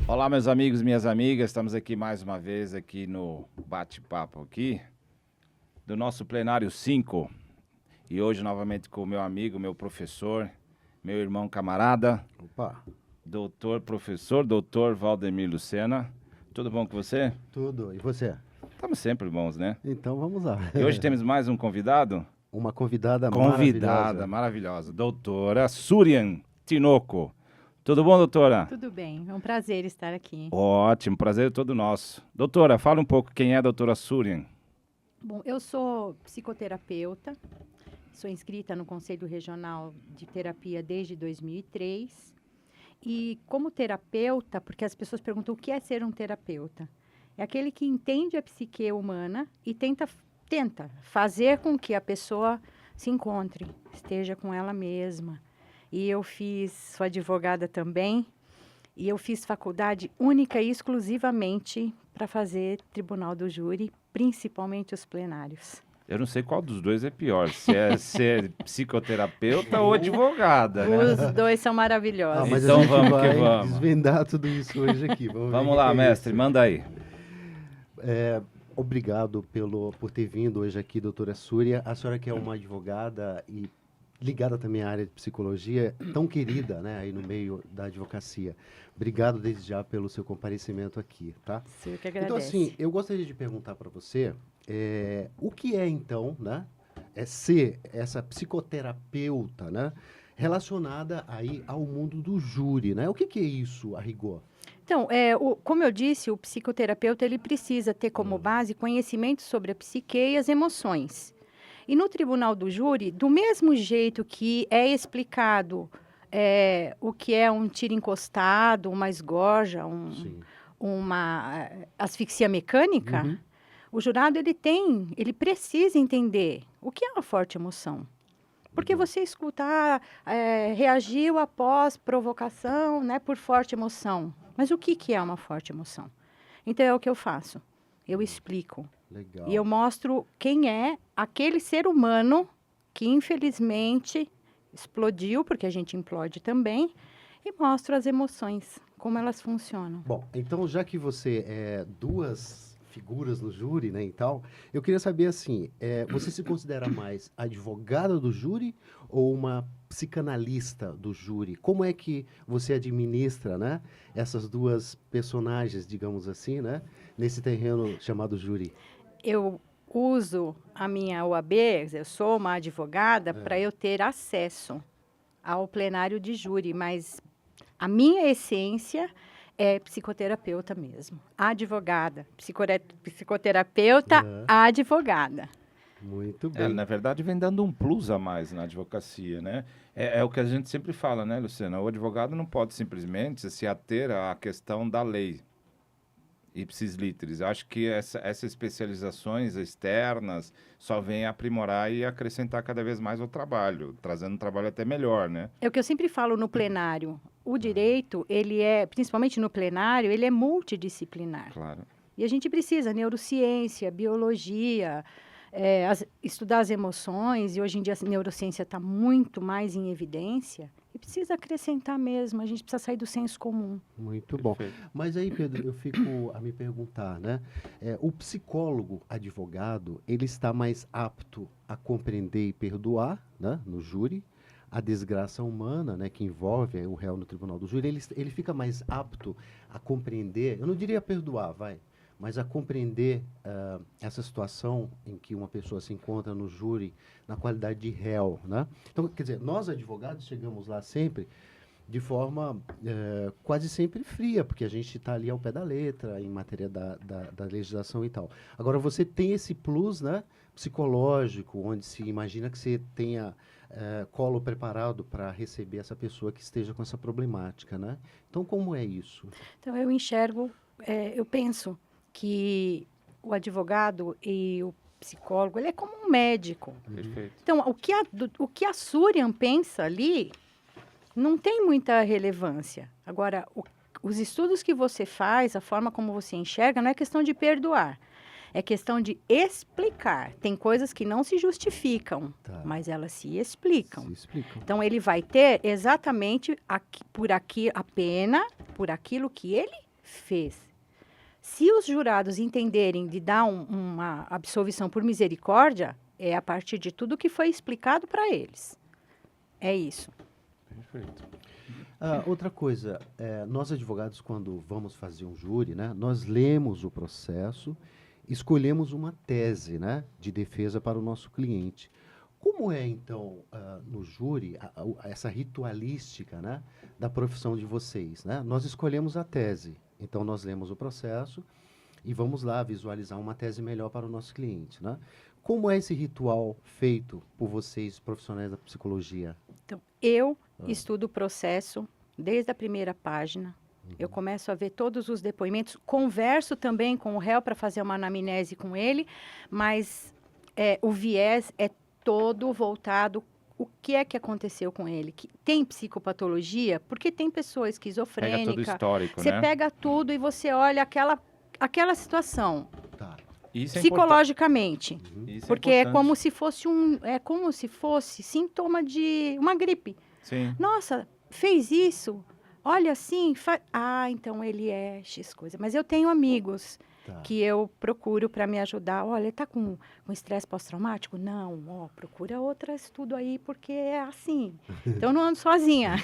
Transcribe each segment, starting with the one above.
Olá, meus amigos e minhas amigas, estamos aqui mais uma vez aqui no bate-papo aqui do nosso plenário 5 e hoje novamente com o meu amigo, meu professor, meu irmão camarada, doutor Valdemir Lucena. Tudo bom com você? Tudo, e você? Estamos sempre bons, né? Então vamos lá. E hoje temos mais um convidado? Uma convidada maravilhosa, doutora Surian Tinoco. Tudo bom, doutora? Tudo bem, é um prazer estar aqui. Ótimo, prazer é todo nosso. Doutora, fala um pouco quem é a doutora Surian. Bom, eu sou psicoterapeuta, sou inscrita no Conselho Regional de Terapia desde 2003. E como terapeuta, porque as pessoas perguntam o que é ser um terapeuta? É aquele que entende a psique humana e tenta fazer com que a pessoa se encontre, esteja com ela mesma. E eu sou advogada também, e eu fiz faculdade única e exclusivamente para fazer tribunal do júri, principalmente os plenários. Eu não sei qual dos dois é pior, se é ser psicoterapeuta ou advogada, né? Os dois são maravilhosos. Mas então a gente vamos vai que vamos. desvendar tudo isso hoje aqui. Vamos lá, mestre, manda aí. Obrigado por ter vindo hoje aqui, doutora Súria. A senhora que é uma advogada e ligada também à área de psicologia, tão querida, né, aí no meio da advocacia. Obrigado desde já pelo seu comparecimento aqui, tá? Sim, eu que agradeço. Então, assim, eu gostaria de perguntar para você, o que é, então, né, ser essa psicoterapeuta, né, relacionada aí ao mundo do júri, né? O que é isso, a rigor? Então, como eu disse, o psicoterapeuta ele precisa ter como base conhecimento sobre a psique e as emoções. E no tribunal do júri, do mesmo jeito que é explicado o que é um tiro encostado, uma esgorja, uma asfixia mecânica, o jurado ele precisa entender o que é uma forte emoção. Porque você escuta, reagiu após provocação, né, por forte emoção. Mas o que é uma forte emoção? Então é o que eu faço. Eu explico. Legal. E eu mostro quem é aquele ser humano que, infelizmente, explodiu, porque a gente implode também, e mostro as emoções, como elas funcionam. Bom, então, já que você é duas figuras no júri, né, e tal, eu queria saber, assim, você se considera mais advogada do júri ou uma psicanalista do júri? Como é que você administra, né, essas duas personagens, digamos assim, né, nesse terreno chamado júri? Eu uso a minha OAB, eu sou uma advogada, para eu ter acesso ao plenário de júri, mas a minha essência é psicoterapeuta mesmo. Advogada, psicoterapeuta, advogada. Muito bem. Na verdade, vem dando um plus a mais na advocacia, né? É o que a gente sempre fala, né, Luciana? O advogado não pode simplesmente se ater à questão da lei. Ipsis literis. Acho que essas especializações externas só vêm aprimorar e acrescentar cada vez mais ao trabalho, trazendo um trabalho até melhor, né? É o que eu sempre falo no plenário. O direito, principalmente no plenário, ele é multidisciplinar. Claro. E a gente precisa neurociência, biologia, estudar as emoções, e hoje em dia a neurociência está muito mais em evidência, e precisa acrescentar mesmo, a gente precisa sair do senso comum. Muito bom. Mas aí, Pedro, eu fico a me perguntar, né? O psicólogo advogado, ele está mais apto a compreender e perdoar, né, no júri, a desgraça humana, né, que envolve o réu no tribunal do júri, ele fica mais apto a compreender, eu não diria perdoar, mas a compreender essa situação em que uma pessoa se encontra no júri na qualidade de réu, né? Então, quer dizer, nós advogados chegamos lá sempre de forma quase sempre fria, porque a gente está ali ao pé da letra, em matéria da legislação e tal. Agora, você tem esse plus, né, psicológico, onde se imagina que você tenha colo preparado para receber essa pessoa que esteja com essa problemática, né? Então, como é isso? Então, eu enxergo, eu penso que o advogado e o psicólogo, ele é como um médico. Perfeito. Então, o que a Surian pensa ali não tem muita relevância. Agora, os estudos que você faz, a forma como você enxerga, não é questão de perdoar. É questão de explicar. Tem coisas que não se justificam, Tá. mas elas se explicam. Se explicam. Então, ele vai ter exatamente a pena por aquilo que ele fez. Se os jurados entenderem de dar uma absolvição por misericórdia, é a partir de tudo que foi explicado para eles. É isso. Perfeito. Outra coisa, nós advogados, quando vamos fazer um júri, né, nós lemos o processo, escolhemos uma tese, né, de defesa para o nosso cliente. Como é, então, no júri, essa ritualística, né, da profissão de vocês, né? Nós escolhemos a tese, então nós lemos o processo e vamos lá visualizar uma tese melhor para o nosso cliente, né? Como é esse ritual feito por vocês, profissionais da psicologia? Então, eu estudo o processo desde a primeira página. Eu começo a ver todos os depoimentos, converso também com o réu para fazer uma anamnese com ele, mas o viés é todo voltado o que é que aconteceu com ele. Que tem psicopatologia, porque tem pessoa esquizofrênica. Pega todo o histórico, Você né? pega tudo e você olha aquela situação Tá. Isso é psicologicamente. Isso Porque é é importante. como se fosse sintoma de uma gripe. Sim. Nossa, fez isso? Olha assim, então ele é X coisa. Mas eu tenho amigos Tá. que eu procuro para me ajudar. Olha, ele está com estresse pós-traumático? Não, procura outro estudo aí, porque é assim. Então, eu não ando sozinha.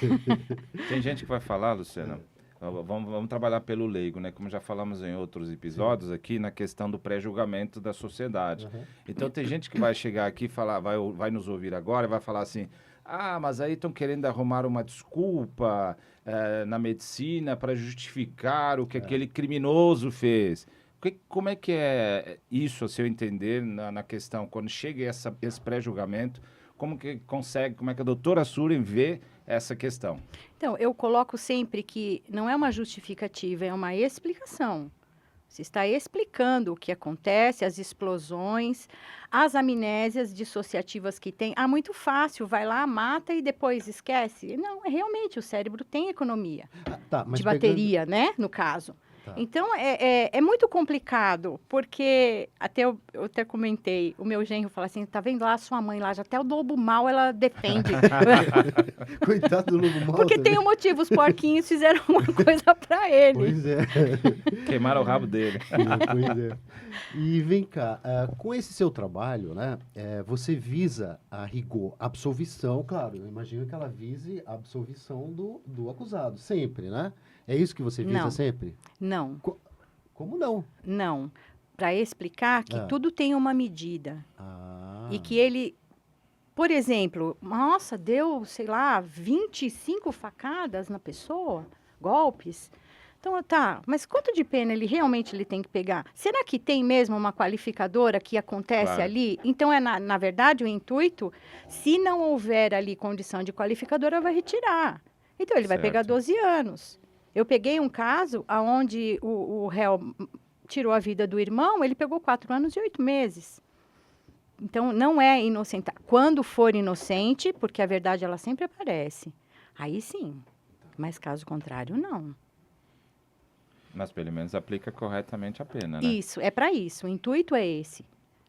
Tem gente que vai falar, Luciana, vamos trabalhar pelo leigo, né? Como já falamos em outros episódios aqui, na questão do pré-julgamento da sociedade. Uhum. Então, tem gente que vai chegar aqui e falar, vai nos ouvir agora e vai falar assim, mas aí estão querendo arrumar uma desculpa na medicina para justificar o que aquele criminoso fez. Como é que é isso, a seu entender, na questão, quando chega esse pré-julgamento, como é que a doutora Suren vê essa questão? Então, eu coloco sempre que não é uma justificativa, é uma explicação. Você está explicando o que acontece, as explosões, as amnésias dissociativas que tem. Muito fácil, vai lá, mata e depois esquece. Não, realmente, o cérebro tem economia Tá, mas de bateria, né, no caso. Tá. Então, é muito complicado, porque eu até comentei, o meu genro fala assim, tá vendo lá a sua mãe lá, já até o lobo mal ela defende. Coitado do lobo mau. Porque tem um motivo, os porquinhos fizeram uma coisa para ele. Pois é. Queimaram o rabo dele. Pois é. E vem cá, com esse seu trabalho, né, você visa a rigor, a absolvição, claro, eu imagino que ela vise a absolvição do acusado, sempre, né? É isso que você visa Não. sempre? Não, Como não? não. Para explicar que tudo tem uma medida. E que ele, por exemplo, nossa, deu, sei lá, 25 facadas na pessoa, golpes. Então, mas quanto de pena ele tem que pegar? Será que tem mesmo uma qualificadora que acontece Claro. ali? Então, na verdade, o intuito, se não houver ali condição de qualificadora, vai retirar. Então, ele vai pegar Certo. 12 anos. Eu peguei um caso onde o réu tirou a vida do irmão, ele pegou 4 anos e 8 meses. Então, não é inocentar. Quando for inocente, porque a verdade ela sempre aparece, aí sim. Mas caso contrário, não. Mas pelo menos aplica corretamente a pena, né? Isso, é para isso. O intuito é esse.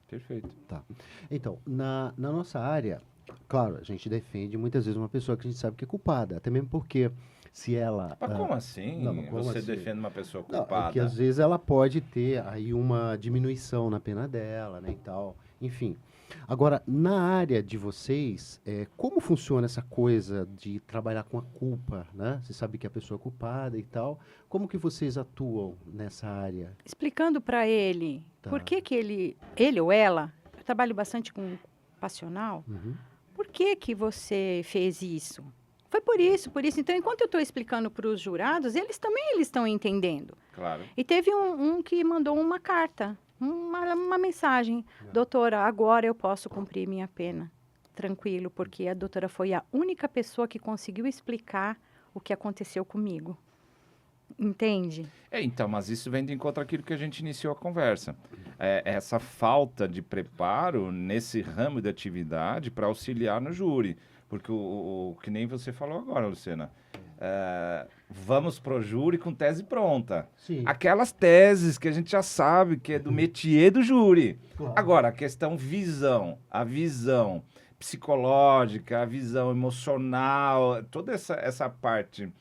Perfeito. Tá. Então, na nossa área, claro, a gente defende muitas vezes uma pessoa que a gente sabe que é culpada, até mesmo porque se ela... Mas como assim? não, mas como Você assim? defende uma pessoa Não, culpada? é que às vezes ela pode ter aí uma diminuição na pena dela, né, e tal. Enfim. Agora, na área de vocês, como funciona essa coisa de trabalhar com a culpa, né? Você sabe que a pessoa é culpada e tal. Como que vocês atuam nessa área? Explicando para ele Tá. por que ele ou ela, eu trabalho bastante com passional, Uhum. por que você fez isso? Foi por isso, por isso. Então, enquanto eu estou explicando para os jurados, eles estão entendendo. Claro. E teve um que mandou uma carta, uma mensagem. Doutora, agora eu posso cumprir minha pena. Tranquilo, porque a doutora foi a única pessoa que conseguiu explicar o que aconteceu comigo. Entende? Então, mas isso vem de encontro àquilo que a gente iniciou a conversa. Essa falta de preparo nesse ramo de atividade para auxiliar no júri. Porque o que nem você falou agora, Luciana, vamos pro júri com tese pronta. Sim. Aquelas teses que a gente já sabe que é do métier do júri. Claro. Agora, a questão visão, a visão psicológica, a visão emocional, toda essa parte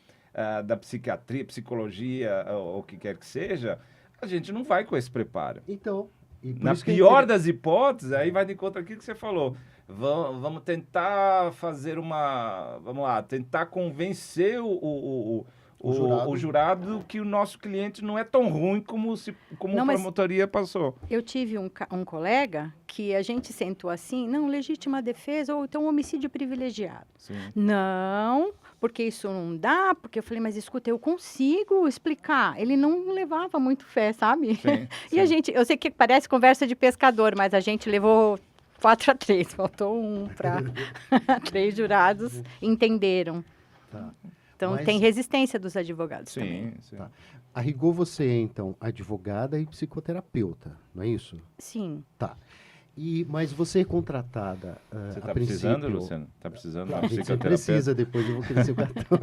da psiquiatria, psicologia, ou o que quer que seja, a gente não vai com esse preparo. Então, e por Na isso que é pior das hipóteses, aí vai de encontro aquilo que você falou. Vamos tentar fazer vamos lá, tentar convencer o jurado que o nosso cliente não é tão ruim como Não, a mas promotoria passou. eu tive um colega que a gente sentou assim, não, legítima defesa ou então homicídio privilegiado. Sim. Não, porque isso não dá, porque eu falei, mas escuta, eu consigo explicar. Ele não levava muito fé, sabe? Sim, E a sim. gente, eu sei que parece conversa de pescador, mas a gente levou 4-3, faltou um para 3 jurados entenderam. Tá. Então Mas- tem resistência dos advogados também. Sim, sim. Tá. A rigor você é, então, advogada e psicoterapeuta, não é isso? Sim. Tá. Mas você é contratada Você a está princípio... precisando, Luciano? Está precisando de Claro, uma a gente sempre psicoterapeuta? precisa, depois eu vou querer seu cartão.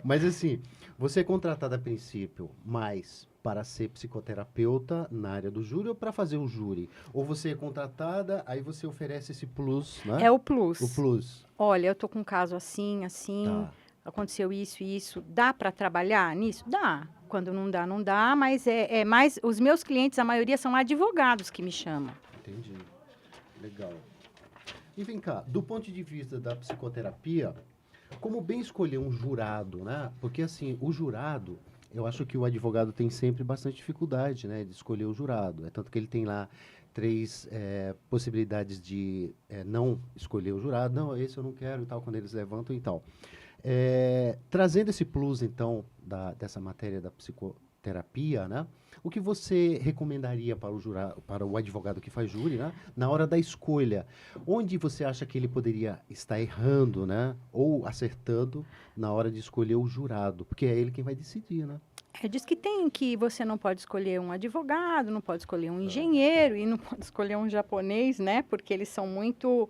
Mas assim, você é contratada a princípio mais para ser psicoterapeuta na área do júri ou para fazer o júri? Ou você é contratada, aí você oferece esse plus, né? É o plus. O plus. Olha, eu tô com um caso assim, Tá. aconteceu isso e isso. Dá para trabalhar nisso? Dá. Quando não dá, não dá, mas é mais... Os meus clientes, a maioria são advogados que me chamam. Entendi. Legal. E vem cá, do ponto de vista da psicoterapia, como bem escolher um jurado, né? Porque assim, o jurado, eu acho que o advogado tem sempre bastante dificuldade, né, de escolher o jurado. É tanto que ele tem lá 3 possibilidades de não escolher o jurado. Não, esse eu não quero e tal, quando eles levantam e tal. Trazendo esse plus, então, dessa matéria da psicoterapia, né? O que você recomendaria para o jurado, para o advogado que faz júri, né? Na hora da escolha, onde você acha que ele poderia estar errando, né? Ou acertando na hora de escolher o jurado? Porque é ele quem vai decidir, né? Diz que você não pode escolher um advogado, não pode escolher um engenheiro e não pode escolher um japonês, né? Porque eles são muito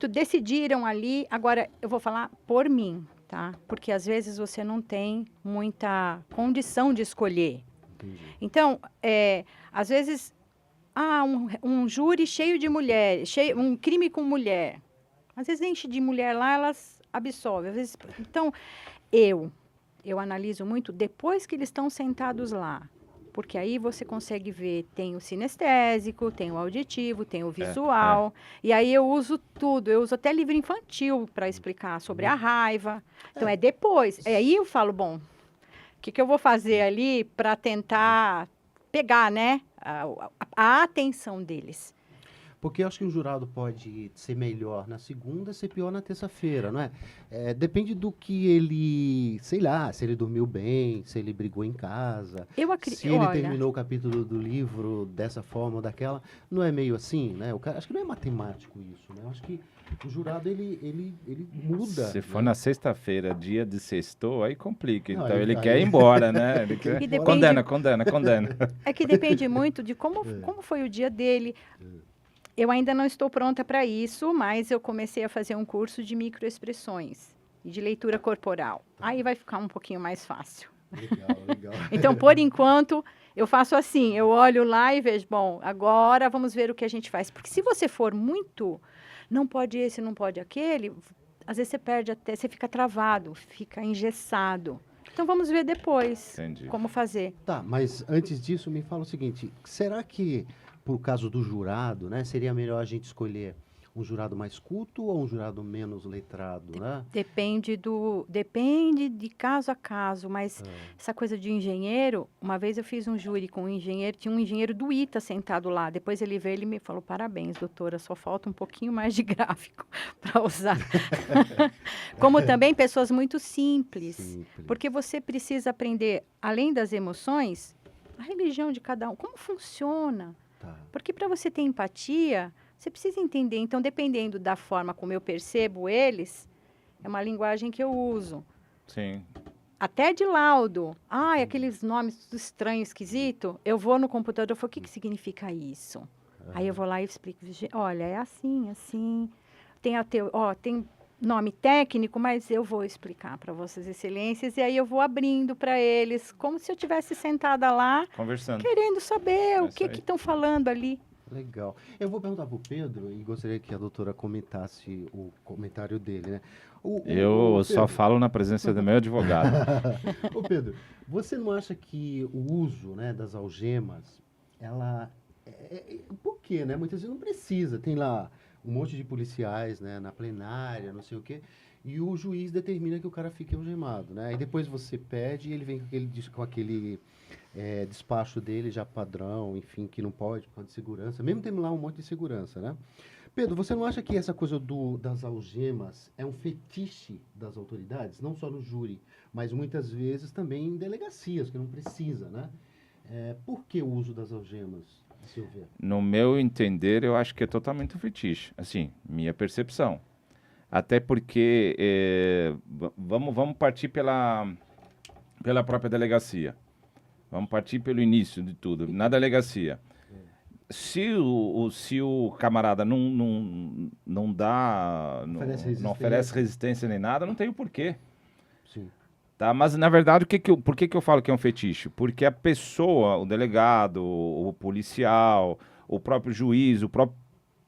decidiram ali. Agora, eu vou falar por mim, tá? Porque às vezes você não tem muita condição de escolher. Entendi. Então, às vezes, um júri cheio de mulheres, um crime com mulher. Às vezes enche de mulher lá, elas absolvem. Às vezes, então, eu analiso muito depois que eles estão sentados lá. Porque aí você consegue ver, tem o sinestésico, tem o auditivo, tem o visual. E aí eu uso tudo, eu uso até livro infantil para explicar sobre a raiva. Então, é depois. Aí eu falo, bom, o que eu vou fazer ali para tentar pegar, né, a atenção deles? Porque eu acho que o jurado pode ser melhor na segunda, ser pior na terça-feira, não é? Depende do que ele, sei lá, se ele dormiu bem, se ele brigou em casa, Eu acredito, se ele olha, terminou o capítulo do livro dessa forma ou daquela. Não é meio assim, né? Acho que não é matemático isso, né? Eu acho que o jurado, ele muda. Se for né? na sexta-feira, dia de sextou, aí complica. Não, Então aí- ele aí- quer ir embora, né? Ele quer... E depende- Condena. é que depende muito de como foi o dia dele. Eu ainda não estou pronta para isso, mas eu comecei a fazer um curso de microexpressões e de leitura corporal. Aí vai ficar um pouquinho mais fácil. Legal, legal. Então, por enquanto, eu faço assim, eu olho lá e vejo, bom, agora vamos ver o que a gente faz. Porque se você for muito, não pode esse, não pode aquele, às vezes você perde até, você fica travado, fica engessado. Então, vamos ver depois Entendi. como fazer. Tá, mas antes disso, me fala o seguinte: será que, por caso do jurado, né, seria melhor a gente escolher um jurado mais culto ou um jurado menos letrado, né? Depende de caso a caso, mas essa coisa de engenheiro, uma vez eu fiz um júri com um engenheiro, tinha um engenheiro do ITA sentado lá, depois ele veio, ele me falou, parabéns, doutora, só falta um pouquinho mais de gráfico para usar. Como também pessoas muito simples, porque você precisa aprender, além das emoções, a religião de cada um, como funciona. Tá. Porque para você ter empatia, você precisa entender. Então, dependendo da forma como eu percebo eles, é uma linguagem que eu uso. Sim. Até de laudo. Ai, aqueles nomes tudo estranho, esquisito. Eu vou no computador e falo, o que significa isso? Aí eu vou lá e explico. Olha, é assim, assim. Tem nome técnico, mas eu vou explicar para Vossas Excelências, e aí eu vou abrindo para eles, como se eu tivesse sentada lá, Conversando. querendo saber o isso que aí. estão falando ali. Legal. Eu vou perguntar para o Pedro e gostaria que a doutora comentasse o comentário dele, né? Eu só Pedro, falo na presença do meu advogado. Ô Pedro, você não acha que o uso, né, das algemas, ela... por quê, né? Muitas vezes não precisa. Tem lá um monte de policiais, né, na plenária, não sei o quê, e o juiz determina que o cara fique algemado, né? E depois você pede e ele vem com aquele despacho dele já padrão, enfim, que não pode, por causa de segurança. Mesmo tendo lá um monte de segurança, né? Pedro, você não acha que essa coisa das algemas é um fetiche das autoridades? Não só no júri, mas muitas vezes também em delegacias, que não precisa, né? Por que o uso das algemas, a seu ver? No meu entender, eu acho que é totalmente um fetiche. Assim, minha percepção. Até porque vamos partir pela própria delegacia. Vamos partir pelo início de tudo, na delegacia. Se o camarada não dá, não oferece resistência nem nada, não tem o porquê. Sim. Tá? Mas, na verdade, por que eu falo que é um fetiche? Porque a pessoa, o delegado, o policial, o próprio juiz, o próprio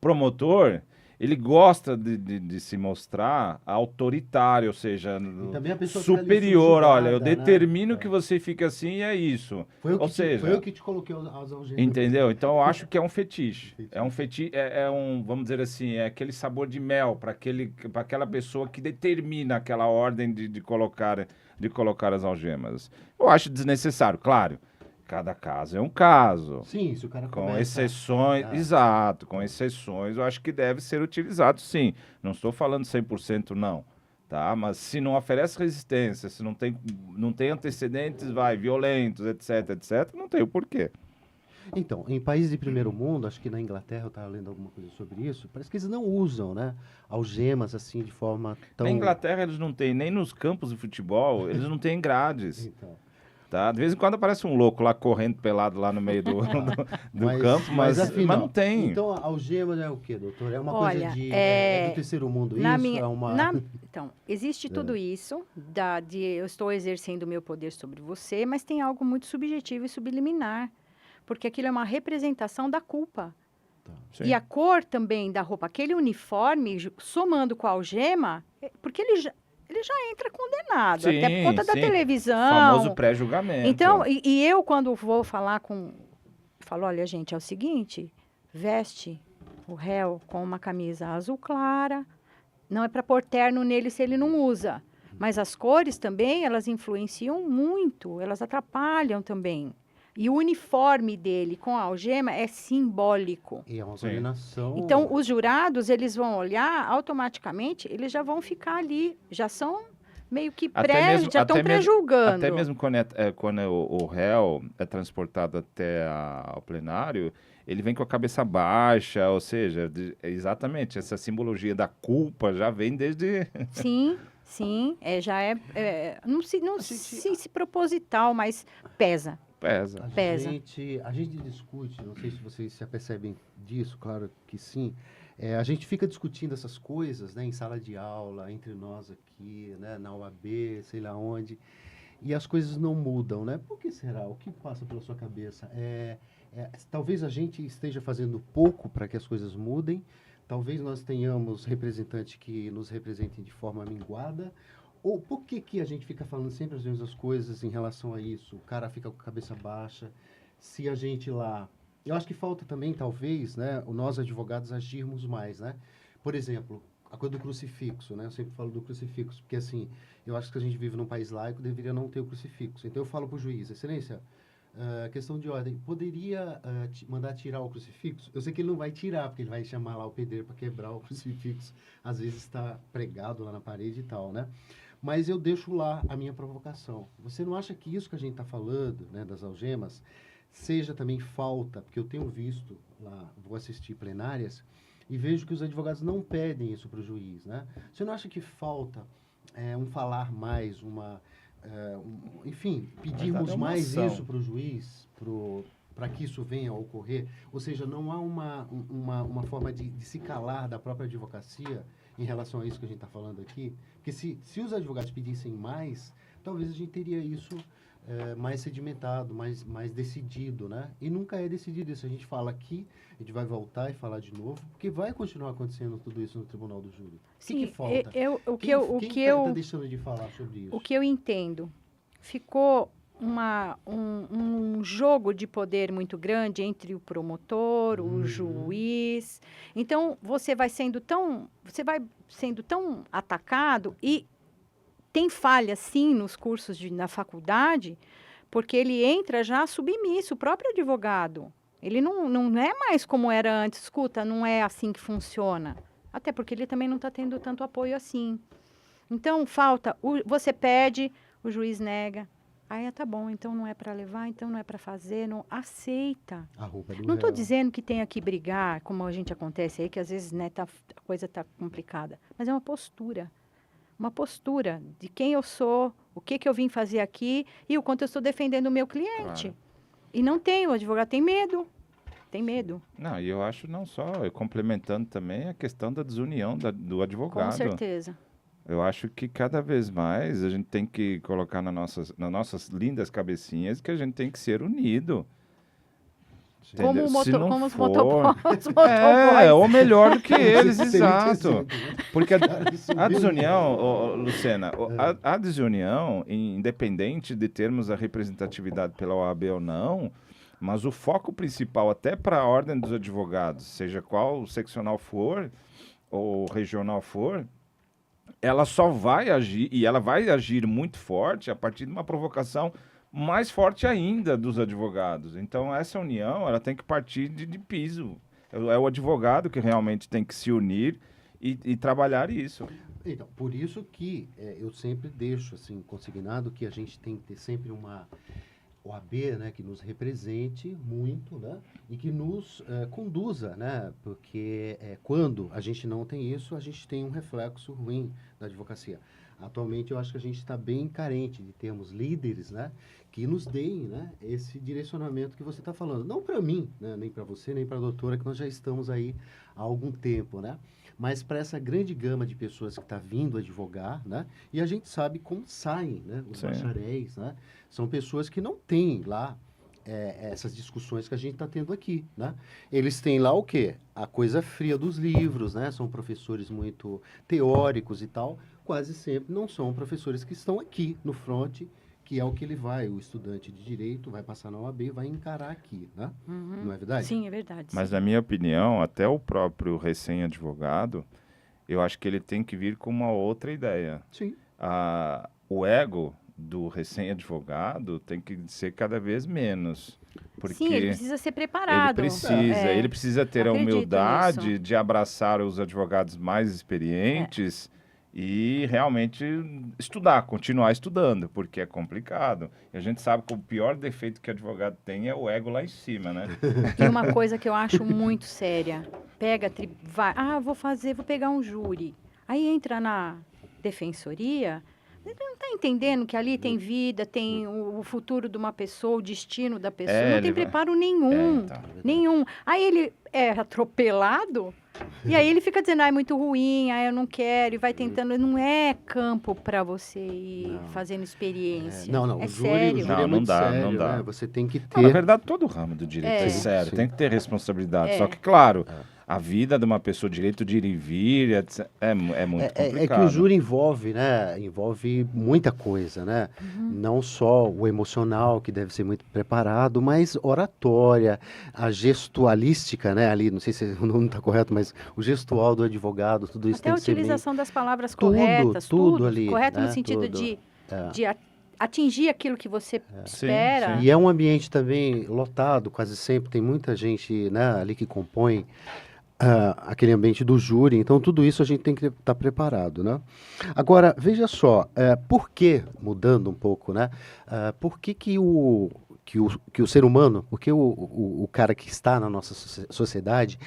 promotor, ele gosta de se mostrar autoritário, ou seja, também a pessoa fica ali superior. Olha, eu subjugada, né? determino que você fique assim e é isso. Foi Ou eu que te coloquei as algemas. entendeu? Então eu acho que é um fetiche. É um fetiche, vamos dizer assim, é aquele sabor de mel para aquela pessoa que determina aquela ordem de colocar as algemas. Eu acho desnecessário, claro. Cada caso é um caso. Sim, se o cara Com começa... exceções, exato, com exceções, eu acho que deve ser utilizado sim. Não estou falando 100% não, tá? Mas se não oferece resistência, se não tem antecedentes, violentos, etc, não tem o porquê. Então, em países de primeiro mundo, acho que na Inglaterra, eu estava lendo alguma coisa sobre isso, parece que eles não usam, né, algemas assim de forma tão... Na Inglaterra eles não têm, nem nos campos de futebol, eles não têm grades. Então, Tá? De vez em quando aparece um louco lá correndo pelado lá no meio do campo, mas afinal, não tem. Então, a algema é o quê, doutor? É uma Olha, coisa é do terceiro mundo isso? Então, existe tudo isso, eu estou exercendo o meu poder sobre você, mas tem algo muito subjetivo e subliminar, porque aquilo é uma representação da culpa. Sim. E a cor também da roupa, aquele uniforme, somando com a algema, porque ele já entra condenado, Sim, até por conta da sim. televisão. Famoso pré-julgamento. Então, e eu quando vou falar falo, olha gente, é o seguinte, veste o réu com uma camisa azul clara, não é para pôr terno nele se ele não usa, mas as cores também, elas influenciam muito, elas atrapalham também. E o uniforme dele com a algema é simbólico. E é uma combinação... Então, os jurados, eles vão olhar, automaticamente, eles já vão ficar ali, já são meio que já estão pré-julgando. Até mesmo quando o réu é transportado até ao plenário, ele vem com a cabeça baixa, ou seja, exatamente, essa simbologia da culpa já vem desde... Sim, já não se proposital, mas pesa. Pesa. A gente discute, não sei se vocês se apercebem disso, claro que sim. A gente fica discutindo essas coisas, né, em sala de aula, entre nós aqui, né, na UAB, sei lá onde, e as coisas não mudam, né? Por que será? O que passa pela sua cabeça? Talvez a gente esteja fazendo pouco para que as coisas mudem, talvez nós tenhamos representantes que nos representem de forma minguada. Ou por que a gente fica falando sempre as mesmas coisas em relação a isso? O cara fica com a cabeça baixa. Se a gente lá... Eu acho que falta também, talvez, né, nós advogados agirmos mais, né? Por exemplo, a coisa do crucifixo, né? Eu sempre falo do crucifixo, porque assim, eu acho que a gente vive num país laico, deveria não ter o crucifixo. Então eu falo para o juiz, excelência, questão de ordem, poderia mandar tirar o crucifixo? Eu sei que ele não vai tirar, porque ele vai chamar lá o pedreiro para quebrar o crucifixo. Às vezes está pregado lá na parede e tal, né? Mas eu deixo lá a minha provocação. Você não acha que isso que a gente está falando, né, das algemas, seja também falta, porque eu tenho visto lá, vou assistir plenárias, e vejo que os advogados não pedem isso para o juiz, né? Você não acha que falta um falar mais, enfim, pedirmos mais isso para o juiz, para que isso venha a ocorrer? Ou seja, não há uma forma de se calar da própria advocacia em relação a isso que a gente está falando aqui? Porque se os advogados pedissem mais, talvez a gente teria isso mais sedimentado, mais decidido, né? E nunca é decidido isso. A gente fala aqui, a gente vai voltar e falar de novo, porque vai continuar acontecendo tudo isso no Tribunal do Júri. Sim, o que falta? Quem está deixando de falar sobre isso? O que eu entendo, ficou um jogo de poder muito grande entre o promotor, o juiz. Então, você vai sendo tão atacado e tem falha, sim, nos cursos na faculdade, porque ele entra já submisso, o próprio advogado. Ele não é mais como era antes. Escuta, não é assim que funciona. Até porque ele também não está tendo tanto apoio assim. Então, você pede, o juiz nega. Aí, tá bom, então não é para levar, então não é para fazer, não aceita. Não estou dizendo que tenha que brigar, como a gente acontece aí, que às vezes, né, a coisa está complicada. Mas é uma postura de quem eu sou, o que eu vim fazer aqui e o quanto eu estou defendendo o meu cliente. Claro. E não tem, o advogado tem medo. Não, e eu acho não só, complementando também a questão da desunião do advogado. Com certeza. Eu acho que cada vez mais a gente tem que colocar nas nossas lindas cabecinhas que a gente tem que ser unido. Como os motoboys. Ou melhor do que eles, exato. Porque a desunião, Lucena, a desunião, independente de termos a representatividade pela OAB ou não, mas o foco principal até para a ordem dos advogados, seja qual seccional for ou regional for, ela só vai agir, e ela vai agir muito forte a partir de uma provocação mais forte ainda dos advogados. Então, essa união, ela tem que partir de piso. É o advogado que realmente tem que se unir e trabalhar isso. Então, por isso que eu sempre deixo, assim, consignado que a gente tem que ter sempre uma OAB, né, que nos represente muito, né, e que nos conduza, né, porque quando a gente não tem isso, a gente tem um reflexo ruim da advocacia. Atualmente, eu acho que a gente está bem carente de termos líderes, né, que nos deem, né, esse direcionamento que você está falando. Não para mim, né, nem para você, nem para a doutora, que nós já estamos aí há algum tempo, né, mas para essa grande gama de pessoas que está vindo advogar, né, e a gente sabe como saem, né, os bacharéis, né, são pessoas que não têm lá essas discussões que a gente está tendo aqui, né? Eles têm lá o quê? A coisa fria dos livros, né? São professores muito teóricos e tal, quase sempre não são professores que estão aqui no front, que é o que o estudante de direito vai passar na OAB e vai encarar aqui, né? Uhum. Não é verdade? Sim, é verdade. Mas, na minha opinião, até o próprio recém-advogado, eu acho que ele tem que vir com uma outra ideia. Sim. O ego do recém-advogado tem que ser cada vez menos. Porque sim, ele precisa ser preparado. Ele precisa ter a humildade de abraçar os advogados mais experientes e realmente continuar estudando, porque é complicado. E a gente sabe que o pior defeito que advogado tem é o ego lá em cima, né? E uma coisa que eu acho muito séria, vou pegar um júri. Aí entra na defensoria. Você não está entendendo que ali tem vida, tem o futuro de uma pessoa, o destino da pessoa. Não tem preparo nenhum. Nenhum. Aí ele é atropelado e aí ele fica dizendo, é muito ruim, eu não quero, e vai tentando. Não é campo para você ir fazendo experiência. Não. É o sério. Júri é muito sério, não dá. Né? Você tem que ter... Na verdade, todo o ramo do direito é sério. Sim. Tem que ter responsabilidade. Só que, claro... A vida de uma pessoa, o direito de ir e vir, é muito complicado. É que o júri envolve muita coisa, né? Uhum. Não só o emocional, que deve ser muito preparado, mas oratória, a gestualística, né? Ali, não sei se o nome está correto, mas o gestual do advogado, tudo isso até tem que ser a utilização das palavras tudo, corretas, tudo ali, correto, né? No sentido de atingir aquilo que você espera. Sim. E é um ambiente também lotado, quase sempre, tem muita gente, né, ali que compõe aquele ambiente do júri, então tudo isso a gente tem que estar preparado, né? Agora, veja só, por que, mudando um pouco, né? Por que o ser humano, porque o cara que está na nossa sociedade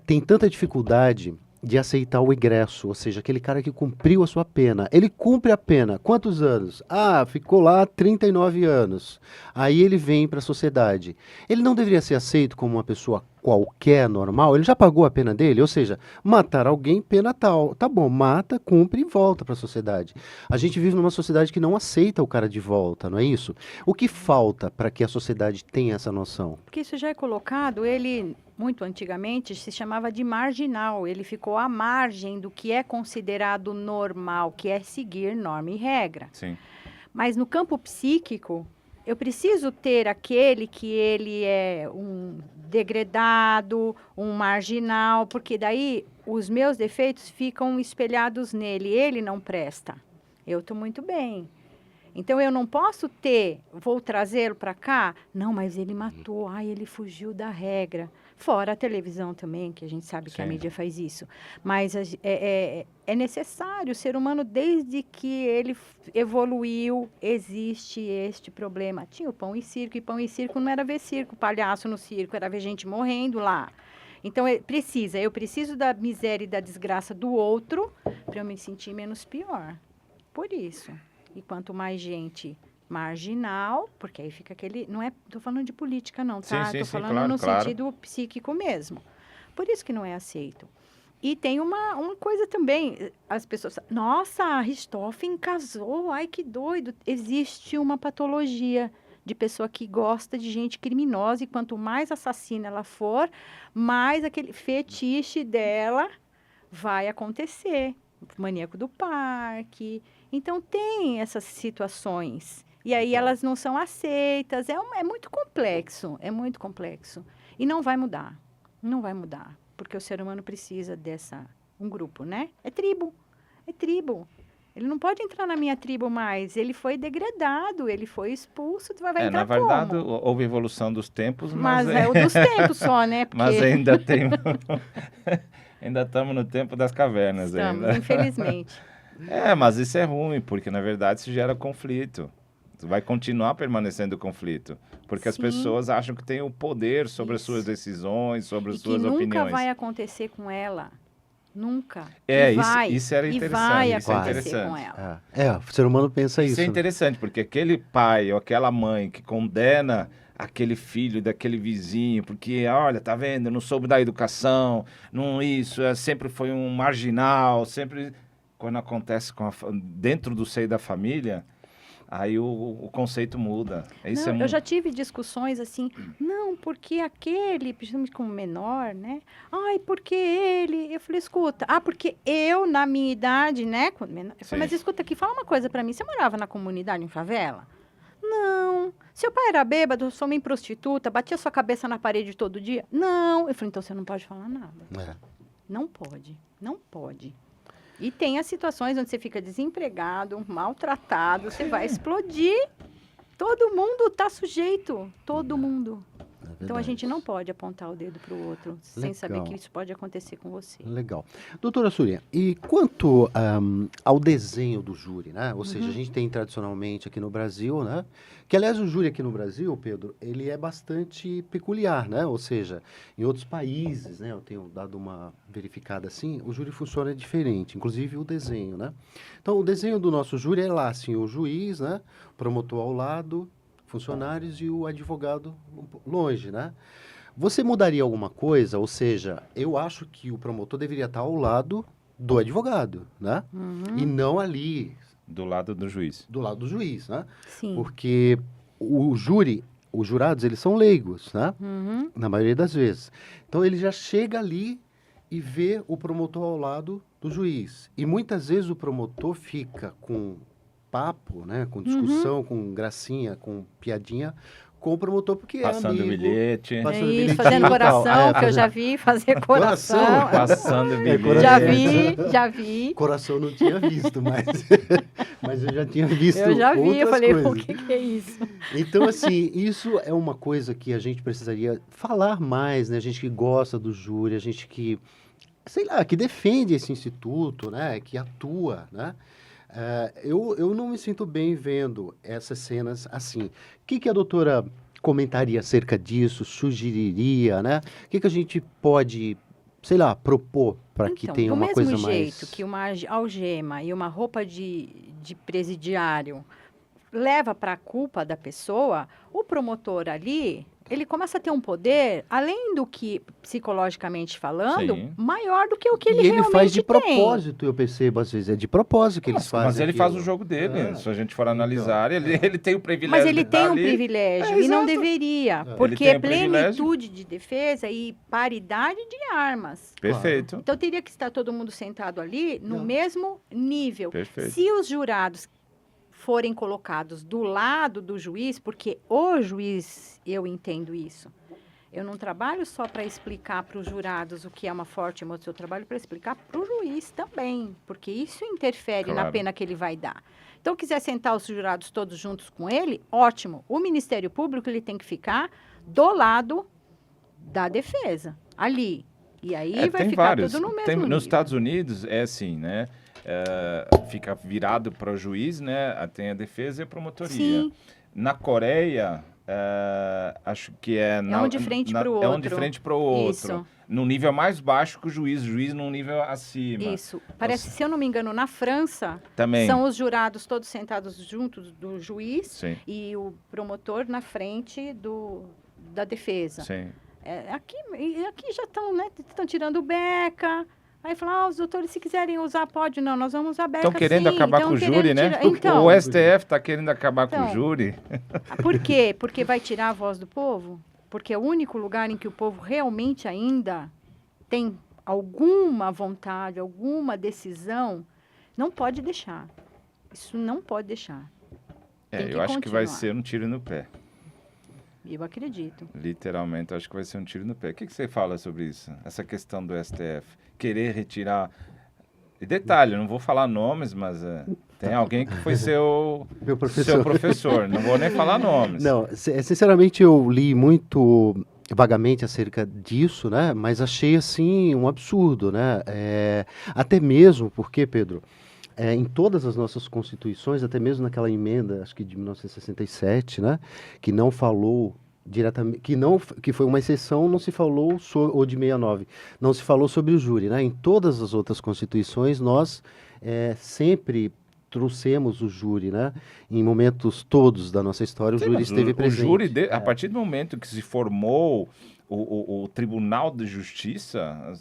tem tanta dificuldade de aceitar o egresso, ou seja, aquele cara que cumpriu a sua pena. Ele cumpre a pena. Quantos anos? Ficou lá 39 anos. Aí ele vem para a sociedade. Ele não deveria ser aceito como uma pessoa qualquer normal, ele já pagou a pena dele, ou seja, matar alguém, pena tal. Tá bom, mata, cumpre e volta para a sociedade. A gente vive numa sociedade que não aceita o cara de volta, não é isso? O que falta para que a sociedade tenha essa noção? Porque isso já é colocado, ele, muito antigamente, se chamava de marginal. Ele ficou à margem do que é considerado normal, que é seguir norma e regra. Sim. Mas no campo psíquico, eu preciso ter aquele que ele é um degradado, um marginal, porque daí os meus defeitos ficam espelhados nele. Ele não presta. Eu estou muito bem. Então, eu não posso vou trazê-lo para cá? Não, mas ele matou, ele fugiu da regra. Fora a televisão também, que a gente sabe que a Sim. mídia faz isso. Mas é necessário, o ser humano, desde que ele evoluiu, existe este problema. Tinha o pão e pão e circo não era ver circo, palhaço no circo, era ver gente morrendo lá. Então, eu preciso da miséria e da desgraça do outro para eu me sentir menos pior. Por isso. E quanto mais gente marginal, porque aí fica aquele... Não é, tô falando de política não, tá? Sim, Tô sim, falando claro, no claro. sentido psíquico mesmo. Por isso que não é aceito. E tem uma coisa também, as pessoas... Nossa, a Richthofen casou, ai que doido. Existe uma patologia de pessoa que gosta de gente criminosa e quanto mais assassina ela for, mais aquele fetiche dela vai acontecer. Maníaco do parque... Então, tem essas situações. E aí, elas não são aceitas. É muito complexo. É muito complexo. E não vai mudar. Não vai mudar. Porque o ser humano precisa um grupo, né? É tribo. É tribo. Ele não pode entrar na minha tribo mais. Ele foi degradado. Ele foi expulso. Vai entrar Na verdade, como? houve evolução dos tempos, Mas é o dos tempos só, né? Porque... Mas ainda tem... ainda estamos no tempo das cavernas. Estamos, ainda. infelizmente. Mas isso é ruim, porque na verdade isso gera conflito. Vai continuar permanecendo conflito. Porque as Sim. pessoas acham que têm o poder sobre as suas decisões, sobre as suas opiniões. E que nunca vai acontecer com ela. Nunca. Isso era interessante. E vai isso é acontecer interessante. com ela. O ser humano pensa isso. Isso é interessante, porque aquele pai ou aquela mãe que condena aquele filho daquele vizinho, porque, olha, tá vendo, não soube da educação, não isso, sempre foi um marginal, sempre... Quando acontece dentro do seio da família, aí o conceito muda. Eu já tive discussões assim, não, porque aquele, principalmente como menor, né? Ai, porque ele... Eu falei, escuta, porque eu, na minha idade, né? Eu falei, mas escuta aqui, fala uma coisa pra mim, você morava na comunidade, em favela? Não. Seu pai era bêbado, sua mãe prostituta, batia sua cabeça na parede todo dia? Não. Eu falei, então você não pode falar nada. Não pode, não pode. E tem as situações onde você fica desempregado, maltratado, você vai explodir. Todo mundo está sujeito, todo mundo. Então, a gente não pode apontar o dedo para o outro, sem saber que isso pode acontecer com você. Legal. Doutora Súria, e quanto ao desenho do júri, né? Ou seja, a gente tem tradicionalmente aqui no Brasil, né? Que, aliás, o júri aqui no Brasil, Pedro, ele é bastante peculiar, né? Ou seja, em outros países, né? Eu tenho dado uma verificada assim, o júri funciona diferente, inclusive o desenho, né? Então, o desenho do nosso júri é lá, assim, o juiz, né? O promotor ao lado, funcionários e o advogado longe, né? Você mudaria alguma coisa? Ou seja, eu acho que o promotor deveria estar ao lado do advogado, né? E não ali... Do lado do juiz. Do lado do juiz, né? Sim. Porque o júri, os jurados, eles são leigos, né? Na maioria das vezes. Então, ele já chega ali e vê o promotor ao lado do juiz. E muitas vezes o promotor fica com papo, né? Com discussão, com gracinha, com piadinha, com o promotor, porque passando é amigo. Bilhete. Passando Isso, bilhetinho fazendo e tal. coração, que eu já vi fazer coração. Passando bilhete. Já vi. Coração não tinha visto, mas eu já tinha visto Eu já vi, eu outras falei, coisas. o que é isso? Então, assim, isso é uma coisa que a gente precisaria falar mais, né? A gente que gosta do júri, a gente que, sei lá, que defende esse instituto, né? Que atua, né? Eu não me sinto bem vendo essas cenas assim. O que a doutora comentaria acerca disso, sugeriria, né? O que a gente pode, sei lá, propor para que tenha uma coisa mais... Do mesmo jeito que uma algema e uma roupa de presidiário leva para a culpa da pessoa, o promotor ali, ele começa a ter um poder, além do que, psicologicamente falando, Sim. maior do que o que ele E ele realmente faz de tem. propósito, eu percebo às vezes. É de propósito que eles Mas fazem ele faz o aquilo. jogo dele. É. Se a gente for analisar, ele tem o privilégio Mas ele de tem estar um ali. privilégio É, e não exato. deveria, Ele porque tem é um privilégio. plenitude de defesa e paridade de armas. Perfeito. Então teria que estar todo mundo sentado ali no Não. mesmo nível. Perfeito. Se os jurados forem colocados do lado do juiz, porque o juiz, eu entendo isso. Eu não trabalho só para explicar para os jurados o que é uma forte emoção, eu trabalho para explicar para o juiz também, porque isso interfere na Claro. pena que ele vai dar. Então, quiser sentar os jurados todos juntos com ele, ótimo. O Ministério Público ele tem que ficar do lado da defesa, ali. E aí vai tem ficar vários. tudo no mesmo Nos nível. Estados Unidos é assim, né? Fica virado para o juiz, né? Tem a defesa e a promotoria. Sim. Na Coreia, acho que é... um de frente pro É um outro. de frente para o outro. Isso. No nível mais baixo que o juiz num nível acima. Isso. Parece, se eu não me engano, na França, Também. são os jurados todos sentados juntos do juiz Sim, e o promotor na frente da defesa. sim. Aqui já estão, né? Estão tirando beca. Aí falam, os doutores, se quiserem usar, pode. Não, nós vamos usar beca, Estão querendo sim. acabar Tão com o querendo júri, né? tirar- Então, O STF está querendo acabar com o Então. júri. por quê? Porque vai tirar a voz do povo? Porque é o único lugar em que o povo realmente ainda tem alguma vontade, alguma decisão, não pode deixar. Isso não pode deixar. Tem que Eu acho que vai continuar. ser um tiro no pé. Eu acredito. Literalmente, acho que vai ser um tiro no pé. O que você fala sobre isso? Essa questão do STF? Querer retirar... E detalhe, eu não vou falar nomes, mas tem alguém que foi seu professor. Não vou nem falar nomes. Não, sinceramente eu li muito vagamente acerca disso, né? Mas achei assim um absurdo, né? Até mesmo porque, Pedro, em todas as nossas constituições, até mesmo naquela emenda, acho que de 1967, né? Que não falou diretamente, que foi uma exceção, não se falou ou de 69, não se falou sobre o júri, né? Em todas as outras constituições nós sempre trouxemos o júri, né? Em momentos todos da nossa história, o júri esteve presente. O júri, a partir do momento que se formou o Tribunal de Justiça,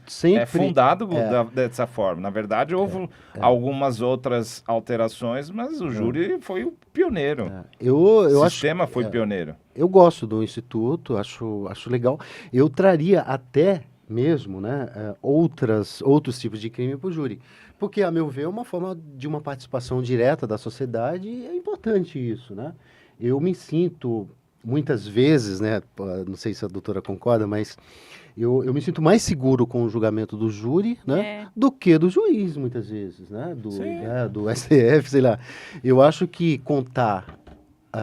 sempre é fundado dessa forma. Na verdade, houve algumas outras alterações, mas o júri foi o pioneiro. O sistema foi pioneiro. Eu gosto do Instituto, acho legal. Eu traria até mesmo, né, outros tipos de crime para o júri. Porque, a meu ver, é uma forma de uma participação direta da sociedade e é importante isso, né? Eu me sinto, muitas vezes, né, não sei se a doutora concorda, mas eu me sinto mais seguro com o julgamento do júri, né, do que do juiz, muitas vezes, né, do STF, sei lá. Eu acho que contar